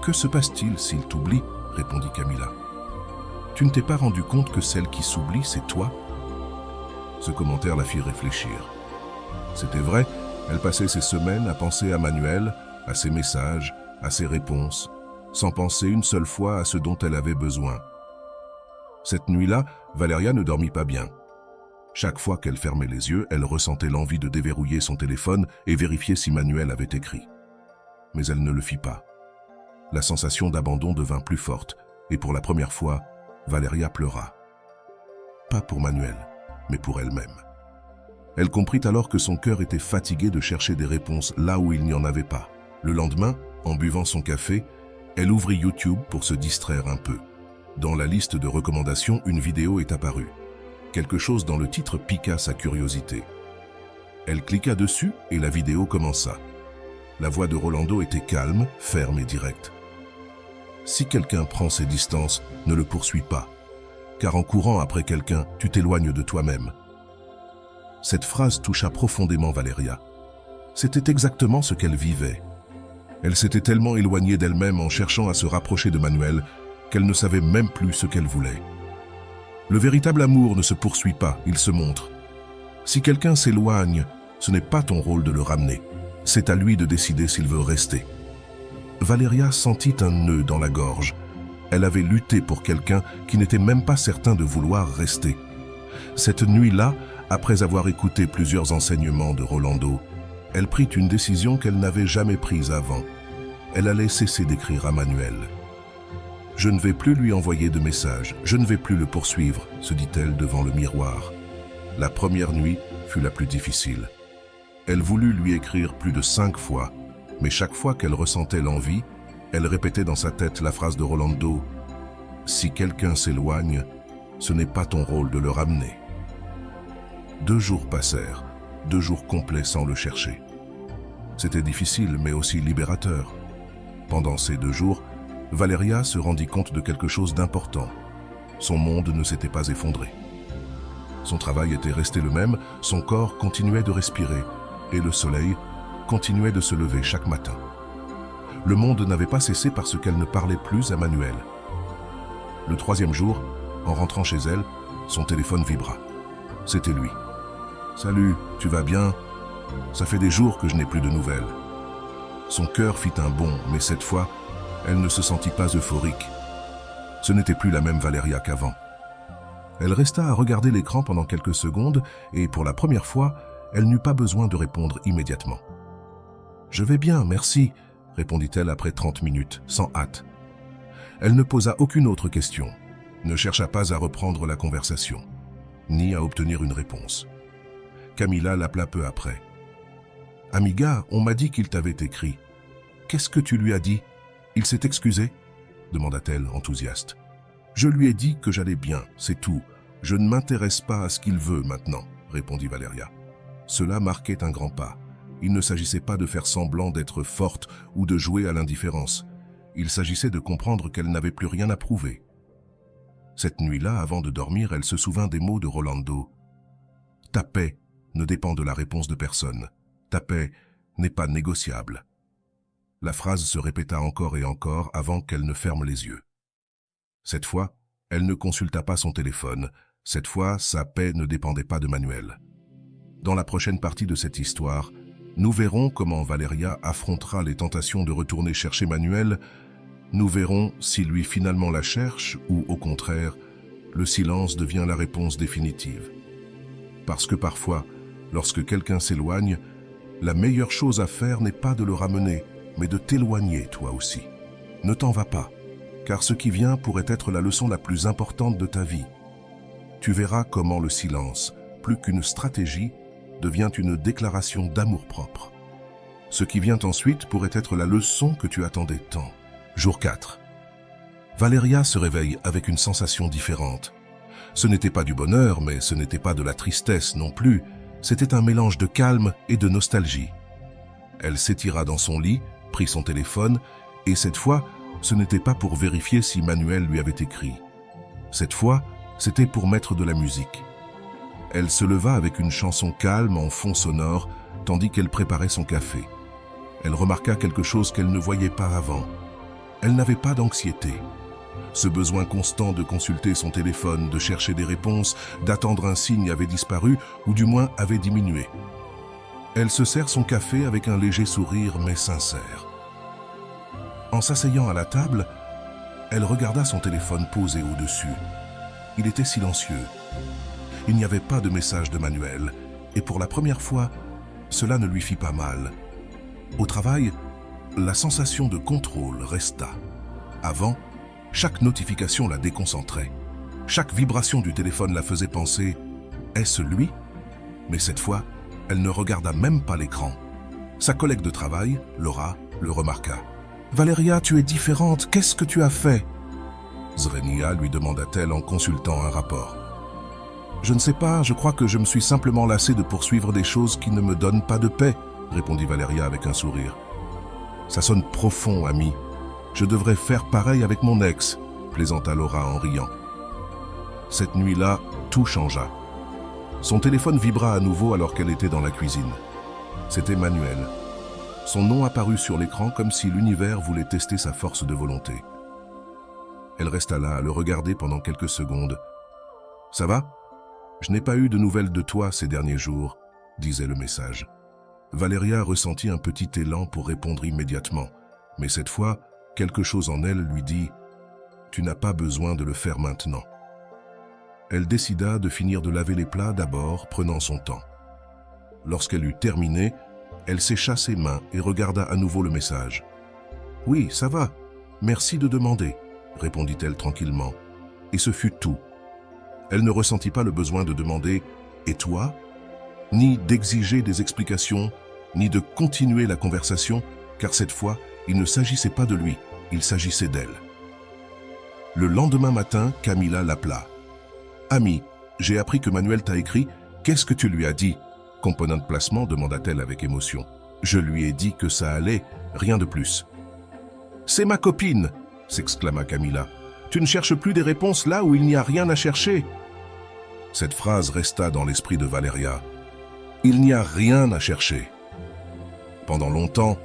Que se passe-t-il s'il t'oublie ?» répondit Camila. « Tu ne t'es pas rendu compte que celle qui s'oublie, c'est toi ?» Ce commentaire la fit réfléchir. C'était vrai, elle passait ses semaines à penser à Manuel, à ses messages, à ses réponses, sans penser une seule fois à ce dont elle avait besoin. Cette nuit-là, Valéria ne dormit pas bien. Chaque fois qu'elle fermait les yeux, elle ressentait l'envie de déverrouiller son téléphone et vérifier si Manuel avait écrit. Mais elle ne le fit pas. La sensation d'abandon devint plus forte, et pour la première fois, Valéria pleura. Pas pour Manuel, mais pour elle-même. Elle comprit alors que son cœur était fatigué de chercher des réponses là où il n'y en avait pas. Le lendemain, en buvant son café, elle ouvrit YouTube pour se distraire un peu. Dans la liste de recommandations, une vidéo est apparue. Quelque chose dans le titre piqua sa curiosité. Elle cliqua dessus et la vidéo commença. La voix de Rolando était calme, ferme et directe. Si quelqu'un prend ses distances, ne le poursuis pas, car en courant après quelqu'un, tu t'éloignes de toi-même. Cette phrase toucha profondément Valéria. C'était exactement ce qu'elle vivait. Elle s'était tellement éloignée d'elle-même en cherchant à se rapprocher de Manuel qu'elle ne savait même plus ce qu'elle voulait. Le véritable amour ne se poursuit pas, il se montre. Si quelqu'un s'éloigne, ce n'est pas ton rôle de le ramener. C'est à lui de décider s'il veut rester. Valéria sentit un nœud dans la gorge. Elle avait lutté pour quelqu'un qui n'était même pas certain de vouloir rester. Cette nuit-là, après avoir écouté plusieurs enseignements de Rolando, elle prit une décision qu'elle n'avait jamais prise avant. Elle allait cesser d'écrire à Manuel. « Je ne vais plus lui envoyer de messages, je ne vais plus le poursuivre », se dit-elle devant le miroir. La première nuit fut la plus difficile. Elle voulut lui écrire plus de 5 fois, mais chaque fois qu'elle ressentait l'envie, elle répétait dans sa tête la phrase de Rolando « Si quelqu'un s'éloigne, ce n'est pas ton rôle de le ramener. » 2 jours passèrent, 2 jours complets sans le chercher. C'était difficile, mais aussi libérateur. Pendant ces 2 jours, Valéria se rendit compte de quelque chose d'important. Son monde ne s'était pas effondré. Son travail était resté le même, son corps continuait de respirer, et le soleil continuait de se lever chaque matin. Le monde n'avait pas cessé parce qu'elle ne parlait plus à Manuel. Le 3e jour, en rentrant chez elle, son téléphone vibra. C'était lui. « Salut, tu vas bien? Ça fait des jours que je n'ai plus de nouvelles. » Son cœur fit un bond, mais cette fois, elle ne se sentit pas euphorique. Ce n'était plus la même Valeria qu'avant. Elle resta à regarder l'écran pendant quelques secondes et, pour la première fois, elle n'eut pas besoin de répondre immédiatement. « Je vais bien, merci », répondit-elle après 30 minutes, sans hâte. Elle ne posa aucune autre question, ne chercha pas à reprendre la conversation, ni à obtenir une réponse. Camilla l'appela peu après. « Amiga, on m'a dit qu'il t'avait écrit. Qu'est-ce que tu lui as dit? Il s'est excusé ?» demanda-t-elle enthousiaste. « Je lui ai dit que j'allais bien, c'est tout. Je ne m'intéresse pas à ce qu'il veut maintenant, » répondit Valeria. Cela marquait un grand pas. Il ne s'agissait pas de faire semblant d'être forte ou de jouer à l'indifférence. Il s'agissait de comprendre qu'elle n'avait plus rien à prouver. Cette nuit-là, avant de dormir, elle se souvint des mots de Rolando. « Ta paix ne dépend de la réponse de personne. Ta paix n'est pas négociable. » La phrase se répéta encore et encore avant qu'elle ne ferme les yeux. Cette fois, elle ne consulta pas son téléphone. Cette fois, sa paix ne dépendait pas de Manuel. Dans la prochaine partie de cette histoire, nous verrons comment Valeria affrontera les tentations de retourner chercher Manuel. Nous verrons si lui finalement la cherche ou, au contraire, le silence devient la réponse définitive. Parce que parfois, lorsque quelqu'un s'éloigne, la meilleure chose à faire n'est pas de le ramener, mais de t'éloigner toi aussi. Ne t'en vas pas, car ce qui vient pourrait être la leçon la plus importante de ta vie. Tu verras comment le silence, plus qu'une stratégie, devient une déclaration d'amour-propre. Ce qui vient ensuite pourrait être la leçon que tu attendais tant. Jour 4. Valeria se réveille avec une sensation différente. Ce n'était pas du bonheur, mais ce n'était pas de la tristesse non plus. C'était un mélange de calme et de nostalgie. Elle s'étira dans son lit, prit son téléphone, et cette fois, ce n'était pas pour vérifier si Manuel lui avait écrit. Cette fois, c'était pour mettre de la musique. Elle se leva avec une chanson calme en fond sonore, tandis qu'elle préparait son café. Elle remarqua quelque chose qu'elle ne voyait pas avant. Elle n'avait pas d'anxiété. Ce besoin constant de consulter son téléphone, de chercher des réponses, d'attendre un signe avait disparu, ou du moins avait diminué. Elle se sert son café avec un léger sourire, mais sincère. En s'asseyant à la table, elle regarda son téléphone posé au-dessus. Il était silencieux. Il n'y avait pas de message de Manuel, et pour la première fois, cela ne lui fit pas mal. Au travail, la sensation de contrôle resta. Avant, chaque notification la déconcentrait. Chaque vibration du téléphone la faisait penser « Est-ce lui ?» Mais cette fois, elle ne regarda même pas l'écran. Sa collègue de travail, Laura, le remarqua. « Valeria, tu es différente, qu'est-ce que tu as fait ?» Zrenia lui demanda-t-elle en consultant un rapport. « Je ne sais pas, je crois que je me suis simplement lassée de poursuivre des choses qui ne me donnent pas de paix, » répondit Valeria avec un sourire. « Ça sonne profond, ami. Je devrais faire pareil avec mon ex, » plaisanta Laura en riant. Cette nuit-là, tout changea. Son téléphone vibra à nouveau alors qu'elle était dans la cuisine. C'était Manuel. Son nom apparut sur l'écran comme si l'univers voulait tester sa force de volonté. Elle resta là à le regarder pendant quelques secondes. « Ça va ? Je n'ai pas eu de nouvelles de toi ces derniers jours, » disait le message. Valeria ressentit un petit élan pour répondre immédiatement, mais cette fois, quelque chose en elle lui dit « Tu n'as pas besoin de le faire maintenant. » Elle décida de finir de laver les plats d'abord, prenant son temps. Lorsqu'elle eut terminé, elle sécha ses mains et regarda à nouveau le message. « Oui, ça va. Merci de demander, » répondit-elle tranquillement. Et ce fut tout. Elle ne ressentit pas le besoin de demander « Et toi ?» ni d'exiger des explications, ni de continuer la conversation, car cette fois, il ne s'agissait pas de lui, il s'agissait d'elle. Le lendemain matin, Camilla l'appela. « Ami, j'ai appris que Manuel t'a écrit. Qu'est-ce que tu lui as dit ?» Component de placement, demanda-t-elle avec émotion. « Je lui ai dit que ça allait, rien de plus. »« C'est ma copine !» s'exclama Camilla. « Tu ne cherches plus des réponses là où il n'y a rien à chercher !» Cette phrase resta dans l'esprit de Valeria. Il n'y a rien à chercher. Pendant longtemps,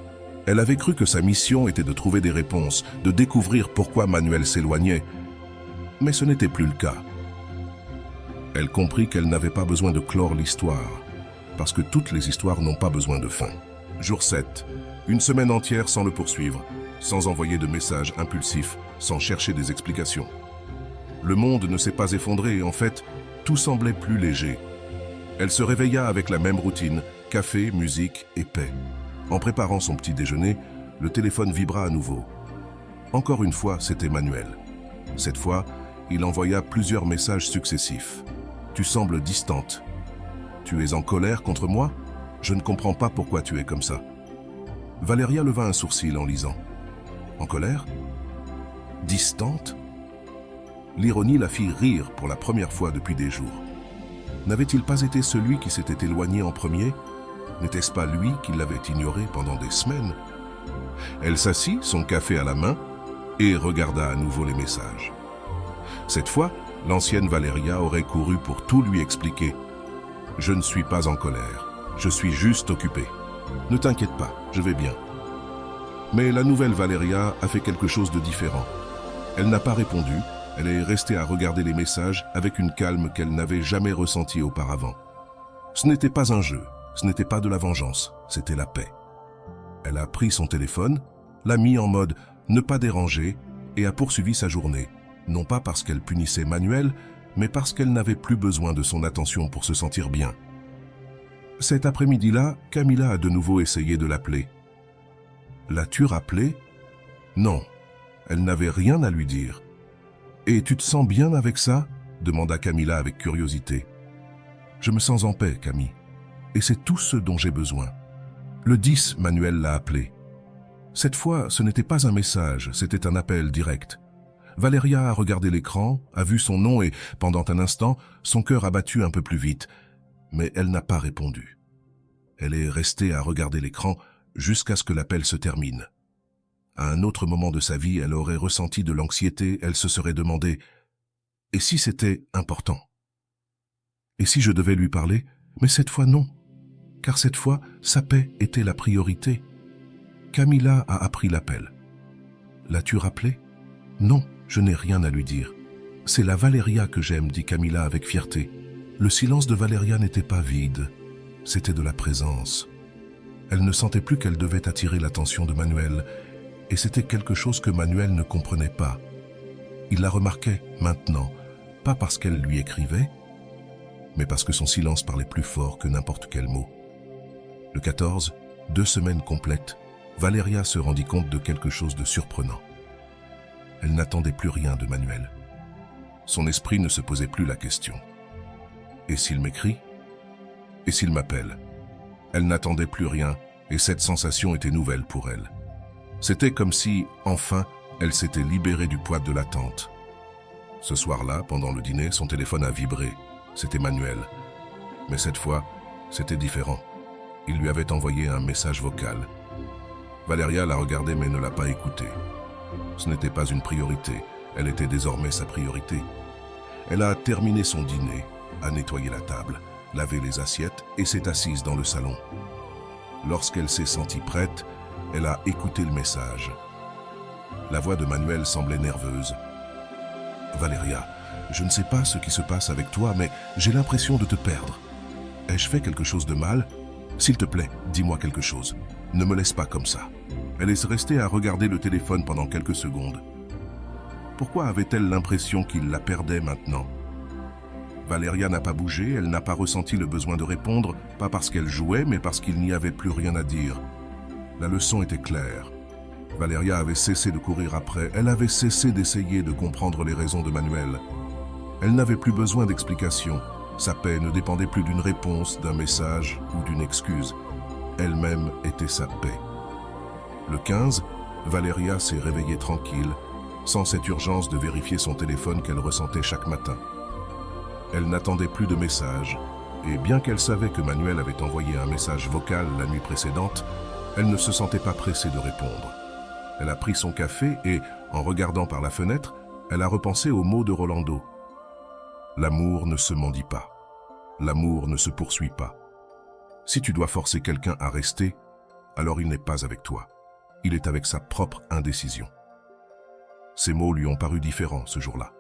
elle avait cru que sa mission était de trouver des réponses, de découvrir pourquoi Manuel s'éloignait. Mais ce n'était plus le cas. Elle comprit qu'elle n'avait pas besoin de clore l'histoire, parce que toutes les histoires n'ont pas besoin de fin. Jour 7. Une semaine entière sans le poursuivre, sans envoyer de messages impulsifs, sans chercher des explications. Le monde ne s'est pas effondré et en fait, tout semblait plus léger. Elle se réveilla avec la même routine, café, musique et paix. En préparant son petit déjeuner, le téléphone vibra à nouveau. Encore une fois, c'était Manuel. Cette fois, il envoya plusieurs messages successifs. « Tu sembles distante. Tu es en colère contre moi? Je ne comprends pas pourquoi tu es comme ça. » Valéria leva un sourcil en lisant. « En colère? Distante ?» L'ironie la fit rire pour la première fois depuis des jours. N'avait-il pas été celui qui s'était éloigné en premier? N'était-ce pas lui qui l'avait ignoré pendant des semaines? Elle s'assit, son café à la main, et regarda à nouveau les messages. Cette fois, l'ancienne Valéria aurait couru pour tout lui expliquer. « Je ne suis pas en colère, je suis juste occupée. Ne t'inquiète pas, je vais bien. » Mais la nouvelle Valéria a fait quelque chose de différent. Elle n'a pas répondu, elle est restée à regarder les messages avec une calme qu'elle n'avait jamais ressentie auparavant. Ce n'était pas un jeu, ce n'était pas de la vengeance, c'était la paix. Elle a pris son téléphone, l'a mis en mode « ne pas déranger » et a poursuivi sa journée, non pas parce qu'elle punissait Manuel, mais parce qu'elle n'avait plus besoin de son attention pour se sentir bien. Cet après-midi-là, Camilla a de nouveau essayé de l'appeler. « L'as-tu rappelé ?» Non, elle n'avait rien à lui dire. « Et tu te sens bien avec ça ?» demanda Camilla avec curiosité. « Je me sens en paix, Camille, et c'est tout ce dont j'ai besoin. » Le 10, Manuel l'a appelé. Cette fois, ce n'était pas un message, c'était un appel direct. Valéria a regardé l'écran, a vu son nom et, pendant un instant, son cœur a battu un peu plus vite. Mais elle n'a pas répondu. Elle est restée à regarder l'écran jusqu'à ce que l'appel se termine. À un autre moment de sa vie, elle aurait ressenti de l'anxiété, elle se serait demandé « Et si c'était important ? Et si je devais lui parler ? Mais cette fois, non. Car cette fois, sa paix était la priorité. » Camilla a appris l'appel. « L'as-tu rappelé ? » « Non, je n'ai rien à lui dire. C'est la Valéria que j'aime, dit Camilla avec fierté. Le silence de Valéria n'était pas vide, c'était de la présence. Elle ne sentait plus qu'elle devait attirer l'attention de Manuel, et c'était quelque chose que Manuel ne comprenait pas. Il la remarquait maintenant, pas parce qu'elle lui écrivait, mais parce que son silence parlait plus fort que n'importe quel mot. Le 14, 2 semaines complètes, Valéria se rendit compte de quelque chose de surprenant. Elle n'attendait plus rien de Manuel. Son esprit ne se posait plus la question. Et s'il m'écrit? Et s'il m'appelle? Elle n'attendait plus rien, et cette sensation était nouvelle pour elle. C'était comme si, enfin, elle s'était libérée du poids de l'attente. Ce soir-là, pendant le dîner, son téléphone a vibré. C'était Manuel. Mais cette fois, c'était différent. Il lui avait envoyé un message vocal. Valéria l'a regardé mais ne l'a pas écouté. Ce n'était pas une priorité, elle était désormais sa priorité. Elle a terminé son dîner, a nettoyé la table, lavé les assiettes et s'est assise dans le salon. Lorsqu'elle s'est sentie prête, elle a écouté le message. La voix de Manuel semblait nerveuse. « Valéria, je ne sais pas ce qui se passe avec toi, mais j'ai l'impression de te perdre. Ai-je fait quelque chose de mal? S'il te plaît, dis-moi quelque chose. Ne me laisse pas comme ça. » Elle est restée à regarder le téléphone pendant quelques secondes. Pourquoi avait-elle l'impression qu'il la perdait maintenant? Valéria n'a pas bougé, elle n'a pas ressenti le besoin de répondre, pas parce qu'elle jouait, mais parce qu'il n'y avait plus rien à dire. La leçon était claire. Valéria avait cessé de courir après, elle avait cessé d'essayer de comprendre les raisons de Manuel. Elle n'avait plus besoin d'explications. Sa paix ne dépendait plus d'une réponse, d'un message ou d'une excuse. Elle-même était sa paix. Le 15, Valéria s'est réveillée tranquille, sans cette urgence de vérifier son téléphone qu'elle ressentait chaque matin. Elle n'attendait plus de messages, et bien qu'elle savait que Manuel avait envoyé un message vocal la nuit précédente, elle ne se sentait pas pressée de répondre. Elle a pris son café et, en regardant par la fenêtre, elle a repensé aux mots de Rolando. L'amour ne se mendie pas. L'amour ne se poursuit pas. Si tu dois forcer quelqu'un à rester, alors il n'est pas avec toi. Il est avec sa propre indécision. Ces mots lui ont paru différents ce jour-là.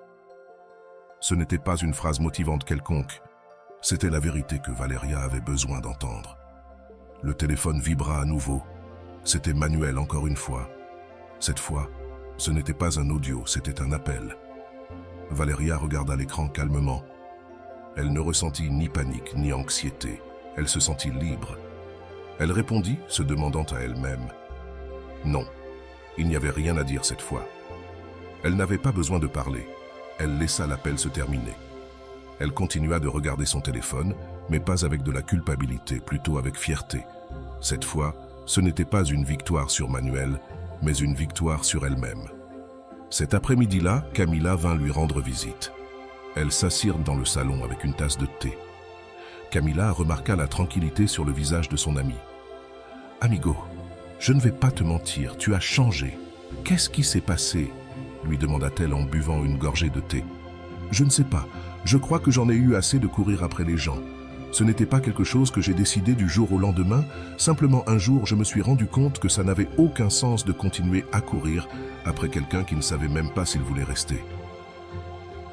Ce n'était pas une phrase motivante quelconque, c'était la vérité que Valéria avait besoin d'entendre. Le téléphone vibra à nouveau. C'était Manuel encore une fois. Cette fois, ce n'était pas un audio, c'était un appel. Valéria regarda l'écran calmement. Elle ne ressentit ni panique ni anxiété. Elle se sentit libre. Elle répondit, se demandant à elle-même. Non, il n'y avait rien à dire cette fois. Elle n'avait pas besoin de parler. Elle laissa l'appel se terminer. Elle continua de regarder son téléphone, mais pas avec de la culpabilité, plutôt avec fierté. Cette fois, ce n'était pas une victoire sur Manuel, mais une victoire sur elle-même. Cet après-midi-là, Camila vint lui rendre visite. Elles s'assirent dans le salon avec une tasse de thé. Camila remarqua la tranquillité sur le visage de son ami. « Amigo, je ne vais pas te mentir, tu as changé. Qu'est-ce qui s'est passé ?» lui demanda-t-elle en buvant une gorgée de thé. « Je ne sais pas, je crois que j'en ai eu assez de courir après les gens. Ce n'était pas quelque chose que j'ai décidé du jour au lendemain, simplement un jour je me suis rendu compte que ça n'avait aucun sens de continuer à courir après quelqu'un qui ne savait même pas s'il voulait rester. »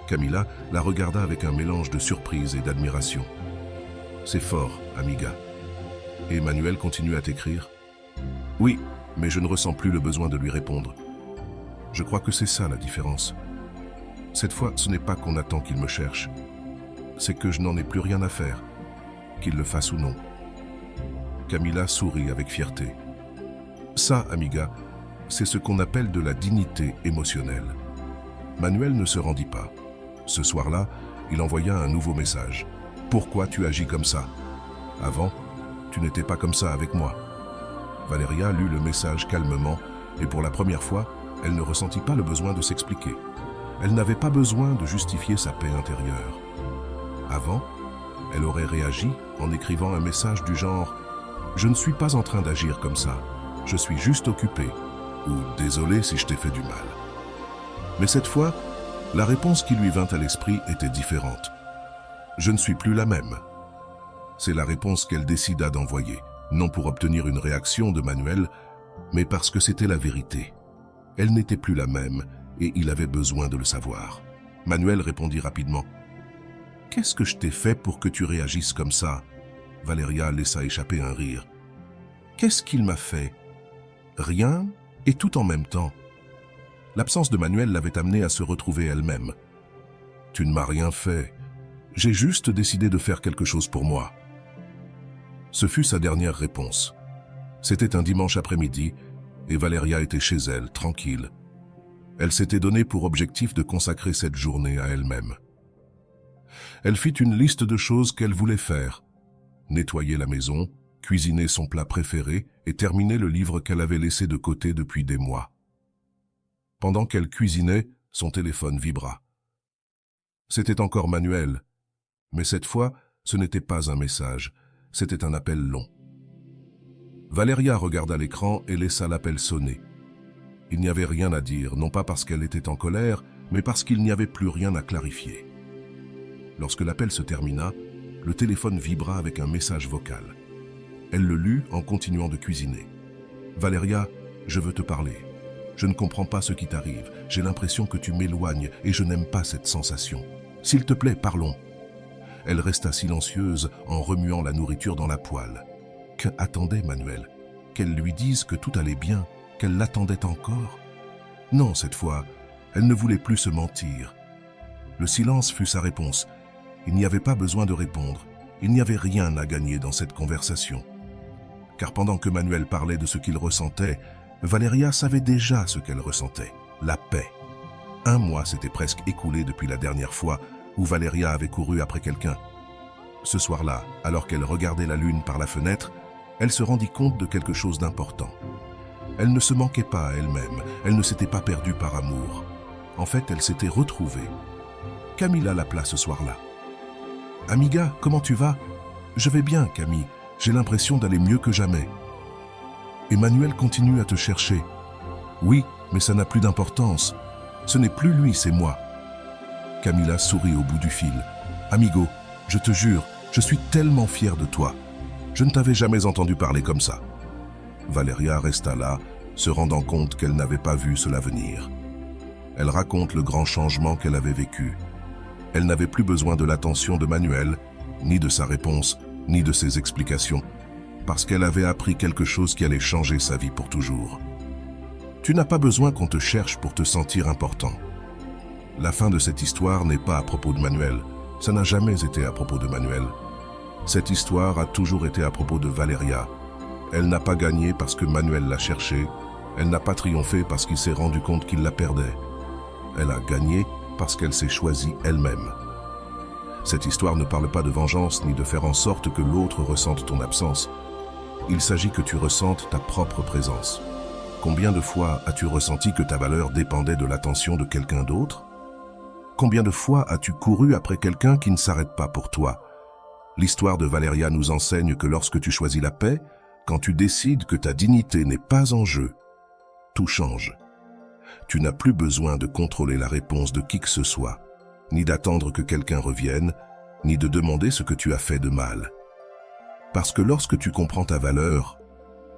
Camila la regarda avec un mélange de surprise et d'admiration. « C'est fort, amiga. » Et Manuel continue à t'écrire. « Oui, mais je ne ressens plus le besoin de lui répondre. Je crois que c'est ça la différence. Cette fois, ce n'est pas qu'on attend qu'il me cherche. C'est que je n'en ai plus rien à faire, qu'il le fasse ou non. » Camila sourit avec fierté. « Ça, amiga, c'est ce qu'on appelle de la dignité émotionnelle. » Manuel ne se rendit pas. Ce soir-là, il envoya un nouveau message. « Pourquoi tu agis comme ça? Avant, tu n'étais pas comme ça avec moi. » Valéria lut le message calmement et pour la première fois, elle ne ressentit pas le besoin de s'expliquer. Elle n'avait pas besoin de justifier sa paix intérieure. Avant, elle aurait réagi en écrivant un message du genre « Je ne suis pas en train d'agir comme ça, je suis juste occupée » ou « Désolé si je t'ai fait du mal ». Mais cette fois, la réponse qui lui vint à l'esprit était différente. « Je ne suis plus la même ». C'est la réponse qu'elle décida d'envoyer, non pour obtenir une réaction de Manuel, mais parce que c'était la vérité. Elle n'était plus la même et il avait besoin de le savoir. Manuel répondit rapidement. « Qu'est-ce que je t'ai fait pour que tu réagisses comme ça ?» Valéria laissa échapper un rire. « Qu'est-ce qu'il m'a fait ? Rien et tout en même temps. » L'absence de Manuel l'avait amenée à se retrouver elle-même. « Tu ne m'as rien fait. J'ai juste décidé de faire quelque chose pour moi. » Ce fut sa dernière réponse. C'était un dimanche après-midi et Valéria était chez elle, tranquille. Elle s'était donné pour objectif de consacrer cette journée à elle-même. Elle fit une liste de choses qu'elle voulait faire. Nettoyer la maison, cuisiner son plat préféré et terminer le livre qu'elle avait laissé de côté depuis des mois. Pendant qu'elle cuisinait, son téléphone vibra. C'était encore Manuel, mais cette fois, ce n'était pas un message, c'était un appel long. Valéria regarda l'écran et laissa l'appel sonner. Il n'y avait rien à dire, non pas parce qu'elle était en colère, mais parce qu'il n'y avait plus rien à clarifier. Lorsque l'appel se termina, le téléphone vibra avec un message vocal. Elle le lut en continuant de cuisiner. « Valéria, je veux te parler. Je ne comprends pas ce qui t'arrive. J'ai l'impression que tu m'éloignes et je n'aime pas cette sensation. S'il te plaît, parlons. » Elle resta silencieuse en remuant la nourriture dans la poêle. Que attendait Manuel? Qu'elle lui dise que tout allait bien, qu'elle l'attendait encore? Non, cette fois, elle ne voulait plus se mentir. Le silence fut sa réponse. Il n'y avait pas besoin de répondre. Il n'y avait rien à gagner dans cette conversation. Car pendant que Manuel parlait de ce qu'il ressentait, Valéria savait déjà ce qu'elle ressentait, la paix. Un mois s'était presque écoulé depuis la dernière fois où Valéria avait couru après quelqu'un. Ce soir-là, alors qu'elle regardait la lune par la fenêtre, elle se rendit compte de quelque chose d'important. Elle ne se manquait pas à elle-même, elle ne s'était pas perdue par amour. En fait, elle s'était retrouvée. Camila l'appela ce soir-là. « Amiga, comment tu vas ? » ?»« Je vais bien, Camille. J'ai l'impression d'aller mieux que jamais. »« Emmanuel continue à te chercher. »« Oui, mais ça n'a plus d'importance. Ce n'est plus lui, c'est moi. » Camila sourit au bout du fil. « Amigo, je te jure, je suis tellement fière de toi. Je ne t'avais jamais entendu parler comme ça. » Valéria resta là, se rendant compte qu'elle n'avait pas vu cela venir. Elle raconte le grand changement qu'elle avait vécu. Elle n'avait plus besoin de l'attention de Manuel, ni de sa réponse, ni de ses explications. parce qu'elle avait appris quelque chose qui allait changer sa vie pour toujours. Tu n'as pas besoin qu'on te cherche pour te sentir important. La fin de cette histoire n'est pas à propos de Manuel. Ça n'a jamais été à propos de Manuel. Cette histoire a toujours été à propos de Valeria. Elle n'a pas gagné parce que Manuel l'a cherchée. Elle n'a pas triomphé parce qu'il s'est rendu compte qu'il la perdait. Elle a gagné parce qu'elle s'est choisie elle-même. Cette histoire ne parle pas de vengeance ni de faire en sorte que l'autre ressente ton absence. Il s'agit que tu ressentes ta propre présence. Combien de fois as-tu ressenti que ta valeur dépendait de l'attention de quelqu'un d'autre? Combien de fois as-tu couru après quelqu'un qui ne s'arrête pas pour toi? L'histoire de Valeria nous enseigne que lorsque tu choisis la paix, quand tu décides que ta dignité n'est pas en jeu, tout change. Tu n'as plus besoin de contrôler la réponse de qui que ce soit, ni d'attendre que quelqu'un revienne, ni de demander ce que tu as fait de mal. Parce que lorsque tu comprends ta valeur,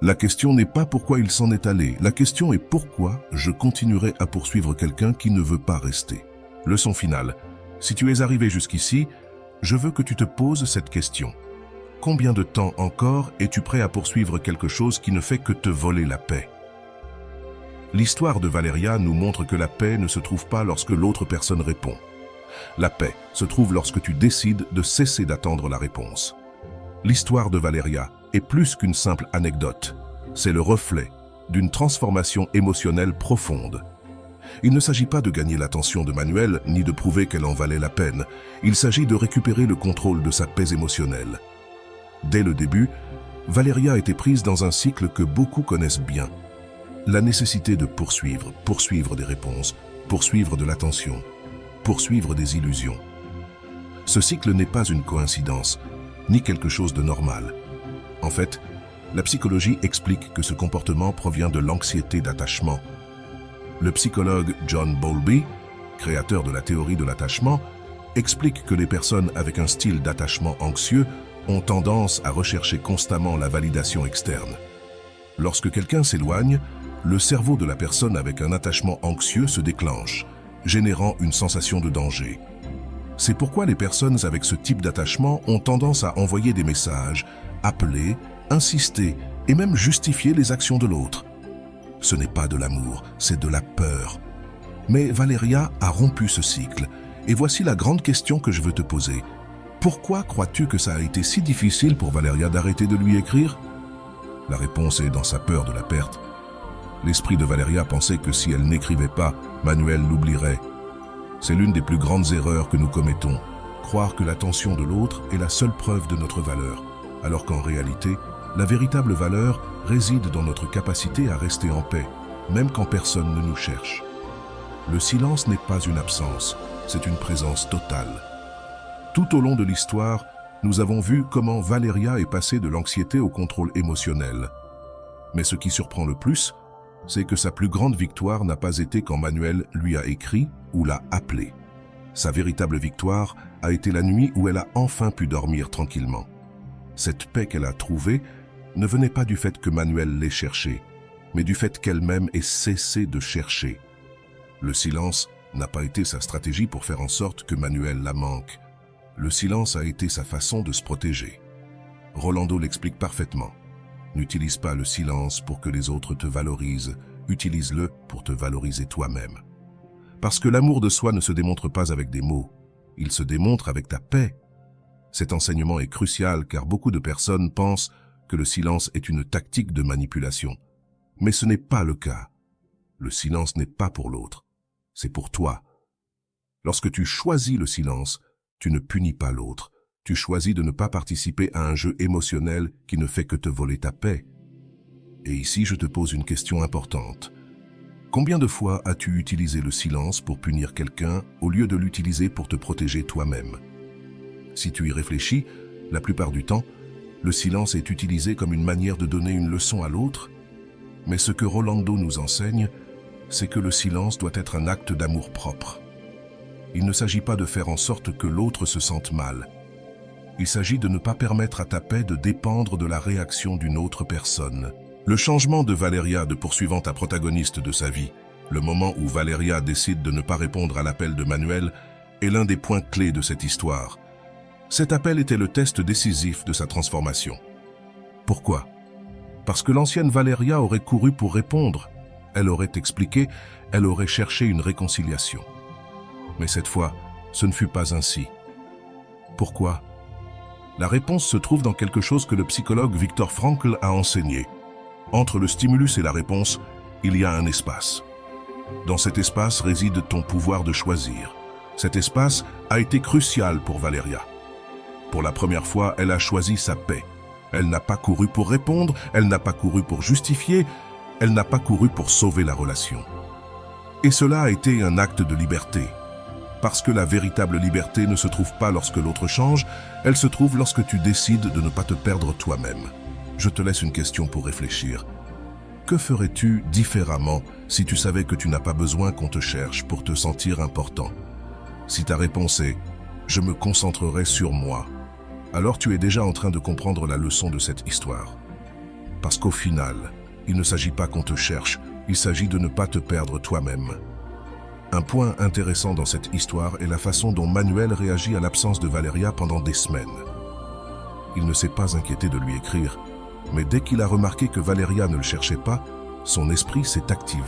la question n'est pas pourquoi il s'en est allé, la question est pourquoi je continuerai à poursuivre quelqu'un qui ne veut pas rester. Leçon finale. Si tu es arrivé jusqu'ici, je veux que tu te poses cette question. Combien de temps encore es-tu prêt à poursuivre quelque chose qui ne fait que te voler la paix? L'histoire de Valeria nous montre que la paix ne se trouve pas lorsque l'autre personne répond. La paix se trouve lorsque tu décides de cesser d'attendre la réponse. L'histoire de Valeria est plus qu'une simple anecdote. C'est le reflet d'une transformation émotionnelle profonde. Il ne s'agit pas de gagner l'attention de Manuel ni de prouver qu'elle en valait la peine. Il s'agit de récupérer le contrôle de sa paix émotionnelle. Dès le début, Valeria était prise dans un cycle que beaucoup connaissent bien. La nécessité de poursuivre des réponses, poursuivre de l'attention, poursuivre des illusions. Ce cycle n'est pas une coïncidence, ni quelque chose de normal. En fait, la psychologie explique que ce comportement provient de l'anxiété d'attachement. Le psychologue John Bowlby, créateur de la théorie de l'attachement, explique que les personnes avec un style d'attachement anxieux ont tendance à rechercher constamment la validation externe. Lorsque quelqu'un s'éloigne, le cerveau de la personne avec un attachement anxieux se déclenche, générant une sensation de danger. C'est pourquoi les personnes avec ce type d'attachement ont tendance à envoyer des messages, appeler, insister et même justifier les actions de l'autre. Ce n'est pas de l'amour, c'est de la peur. Mais Valeria a rompu ce cycle, et voici la grande question que je veux te poser. Pourquoi crois-tu que ça a été si difficile pour Valeria d'arrêter de lui écrire? La réponse est dans sa peur de la perte. L'esprit de Valeria pensait que si elle n'écrivait pas, Manuel l'oublierait. C'est l'une des plus grandes erreurs que nous commettons, croire que l'attention de l'autre est la seule preuve de notre valeur, alors qu'en réalité, la véritable valeur réside dans notre capacité à rester en paix, même quand personne ne nous cherche. Le silence n'est pas une absence, c'est une présence totale. Tout au long de l'histoire, nous avons vu comment Valeria est passée de l'anxiété au contrôle émotionnel. Mais ce qui surprend le plus, c'est que sa plus grande victoire n'a pas été quand Manuel lui a écrit ou l'a appelé. Sa véritable victoire a été la nuit où elle a enfin pu dormir tranquillement. Cette paix qu'elle a trouvée ne venait pas du fait que Manuel l'ait cherchée, mais du fait qu'elle-même ait cessé de chercher. Le silence n'a pas été sa stratégie pour faire en sorte que Manuel la manque. Le silence a été sa façon de se protéger. Rolando l'explique parfaitement. N'utilise pas le silence pour que les autres te valorisent, utilise-le pour te valoriser toi-même. Parce que l'amour de soi ne se démontre pas avec des mots, il se démontre avec ta paix. Cet enseignement est crucial car beaucoup de personnes pensent que le silence est une tactique de manipulation. Mais ce n'est pas le cas. Le silence n'est pas pour l'autre, c'est pour toi. Lorsque tu choisis le silence, tu ne punis pas l'autre. Tu choisis de ne pas participer à un jeu émotionnel qui ne fait que te voler ta paix. Et ici, je te pose une question importante. Combien de fois as-tu utilisé le silence pour punir quelqu'un au lieu de l'utiliser pour te protéger toi-même? Si tu y réfléchis, la plupart du temps, le silence est utilisé comme une manière de donner une leçon à l'autre. Mais ce que Rolando nous enseigne, c'est que le silence doit être un acte d'amour-propre. Il ne s'agit pas de faire en sorte que l'autre se sente mal. Il s'agit de ne pas permettre à ta paix de dépendre de la réaction d'une autre personne. Le changement de Valeria de poursuivant ta protagoniste de sa vie, le moment où Valeria décide de ne pas répondre à l'appel de Manuel, est l'un des points clés de cette histoire. Cet appel était le test décisif de sa transformation. Pourquoi? Parce que l'ancienne Valéria aurait couru pour répondre. Elle aurait expliqué, elle aurait cherché une réconciliation. Mais cette fois, ce ne fut pas ainsi. Pourquoi? La réponse se trouve dans quelque chose que le psychologue Viktor Frankl a enseigné. Entre le stimulus et la réponse, il y a un espace. Dans cet espace réside ton pouvoir de choisir. Cet espace a été crucial pour Valéria. Pour la première fois, elle a choisi sa paix. Elle n'a pas couru pour répondre, elle n'a pas couru pour justifier, elle n'a pas couru pour sauver la relation. Et cela a été un acte de liberté. Parce que la véritable liberté ne se trouve pas lorsque l'autre change, elle se trouve lorsque tu décides de ne pas te perdre toi-même. Je te laisse une question pour réfléchir. Que ferais-tu différemment si tu savais que tu n'as pas besoin qu'on te cherche pour te sentir important? Si ta réponse est « je me concentrerai sur moi », alors tu es déjà en train de comprendre la leçon de cette histoire. Parce qu'au final, il ne s'agit pas qu'on te cherche, il s'agit de ne pas te perdre toi-même. Un point intéressant dans cette histoire est la façon dont Manuel réagit à l'absence de Valéria pendant des semaines. Il ne s'est pas inquiété de lui écrire, mais dès qu'il a remarqué que Valéria ne le cherchait pas, son esprit s'est activé.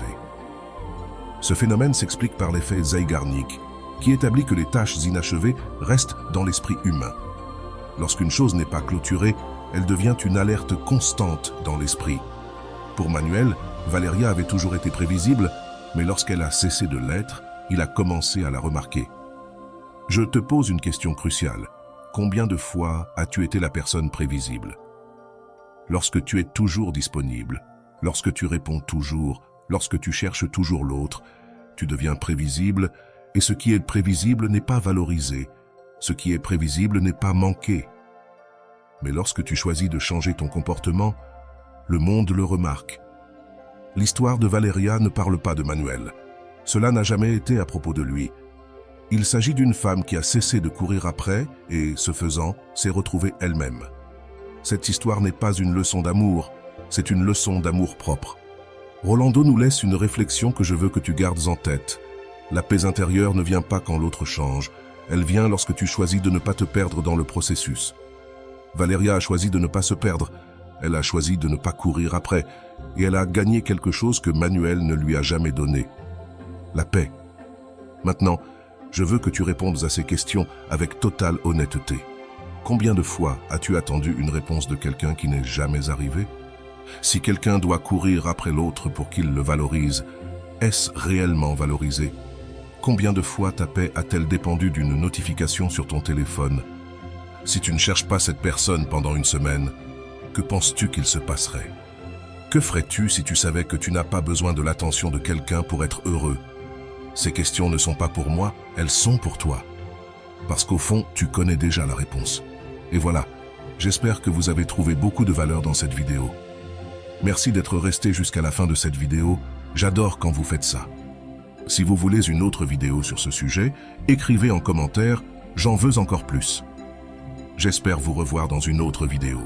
Ce phénomène s'explique par l'effet Zeigarnik, qui établit que les tâches inachevées restent dans l'esprit humain. Lorsqu'une chose n'est pas clôturée, elle devient une alerte constante dans l'esprit. Pour Manuel, Valéria avait toujours été prévisible, mais lorsqu'elle a cessé de l'être, il a commencé à la remarquer. Je te pose une question cruciale. Combien de fois as-tu été la personne prévisible? Lorsque tu es toujours disponible, lorsque tu réponds toujours, lorsque tu cherches toujours l'autre, tu deviens prévisible, et ce qui est prévisible n'est pas valorisé. Ce qui est prévisible n'est pas manqué. Mais lorsque tu choisis de changer ton comportement, le monde le remarque. L'histoire de Valéria ne parle pas de Manuel. Cela n'a jamais été à propos de lui. Il s'agit d'une femme qui a cessé de courir après et, ce faisant, s'est retrouvée elle-même. Cette histoire n'est pas une leçon d'amour, c'est une leçon d'amour-propre. Rolando nous laisse une réflexion que je veux que tu gardes en tête. La paix intérieure ne vient pas quand l'autre change. Elle vient lorsque tu choisis de ne pas te perdre dans le processus. Valéria a choisi de ne pas se perdre. Elle a choisi de ne pas courir après. Et elle a gagné quelque chose que Manuel ne lui a jamais donné. La paix. Maintenant, je veux que tu répondes à ces questions avec totale honnêteté. Combien de fois as-tu attendu une réponse de quelqu'un qui n'est jamais arrivé? Si quelqu'un doit courir après l'autre pour qu'il le valorise, est-ce réellement valorisé? Combien de fois ta paix a-t-elle dépendu d'une notification sur ton téléphone? Si tu ne cherches pas cette personne pendant une semaine, que penses-tu qu'il se passerait? Que ferais-tu si tu savais que tu n'as pas besoin de l'attention de quelqu'un pour être heureux? Ces questions ne sont pas pour moi, elles sont pour toi. Parce qu'au fond, tu connais déjà la réponse. Et voilà, j'espère que vous avez trouvé beaucoup de valeur dans cette vidéo. Merci d'être resté jusqu'à la fin de cette vidéo, j'adore quand vous faites ça. Si vous voulez une autre vidéo sur ce sujet, écrivez en commentaire « J'en veux encore plus ». J'espère vous revoir dans une autre vidéo.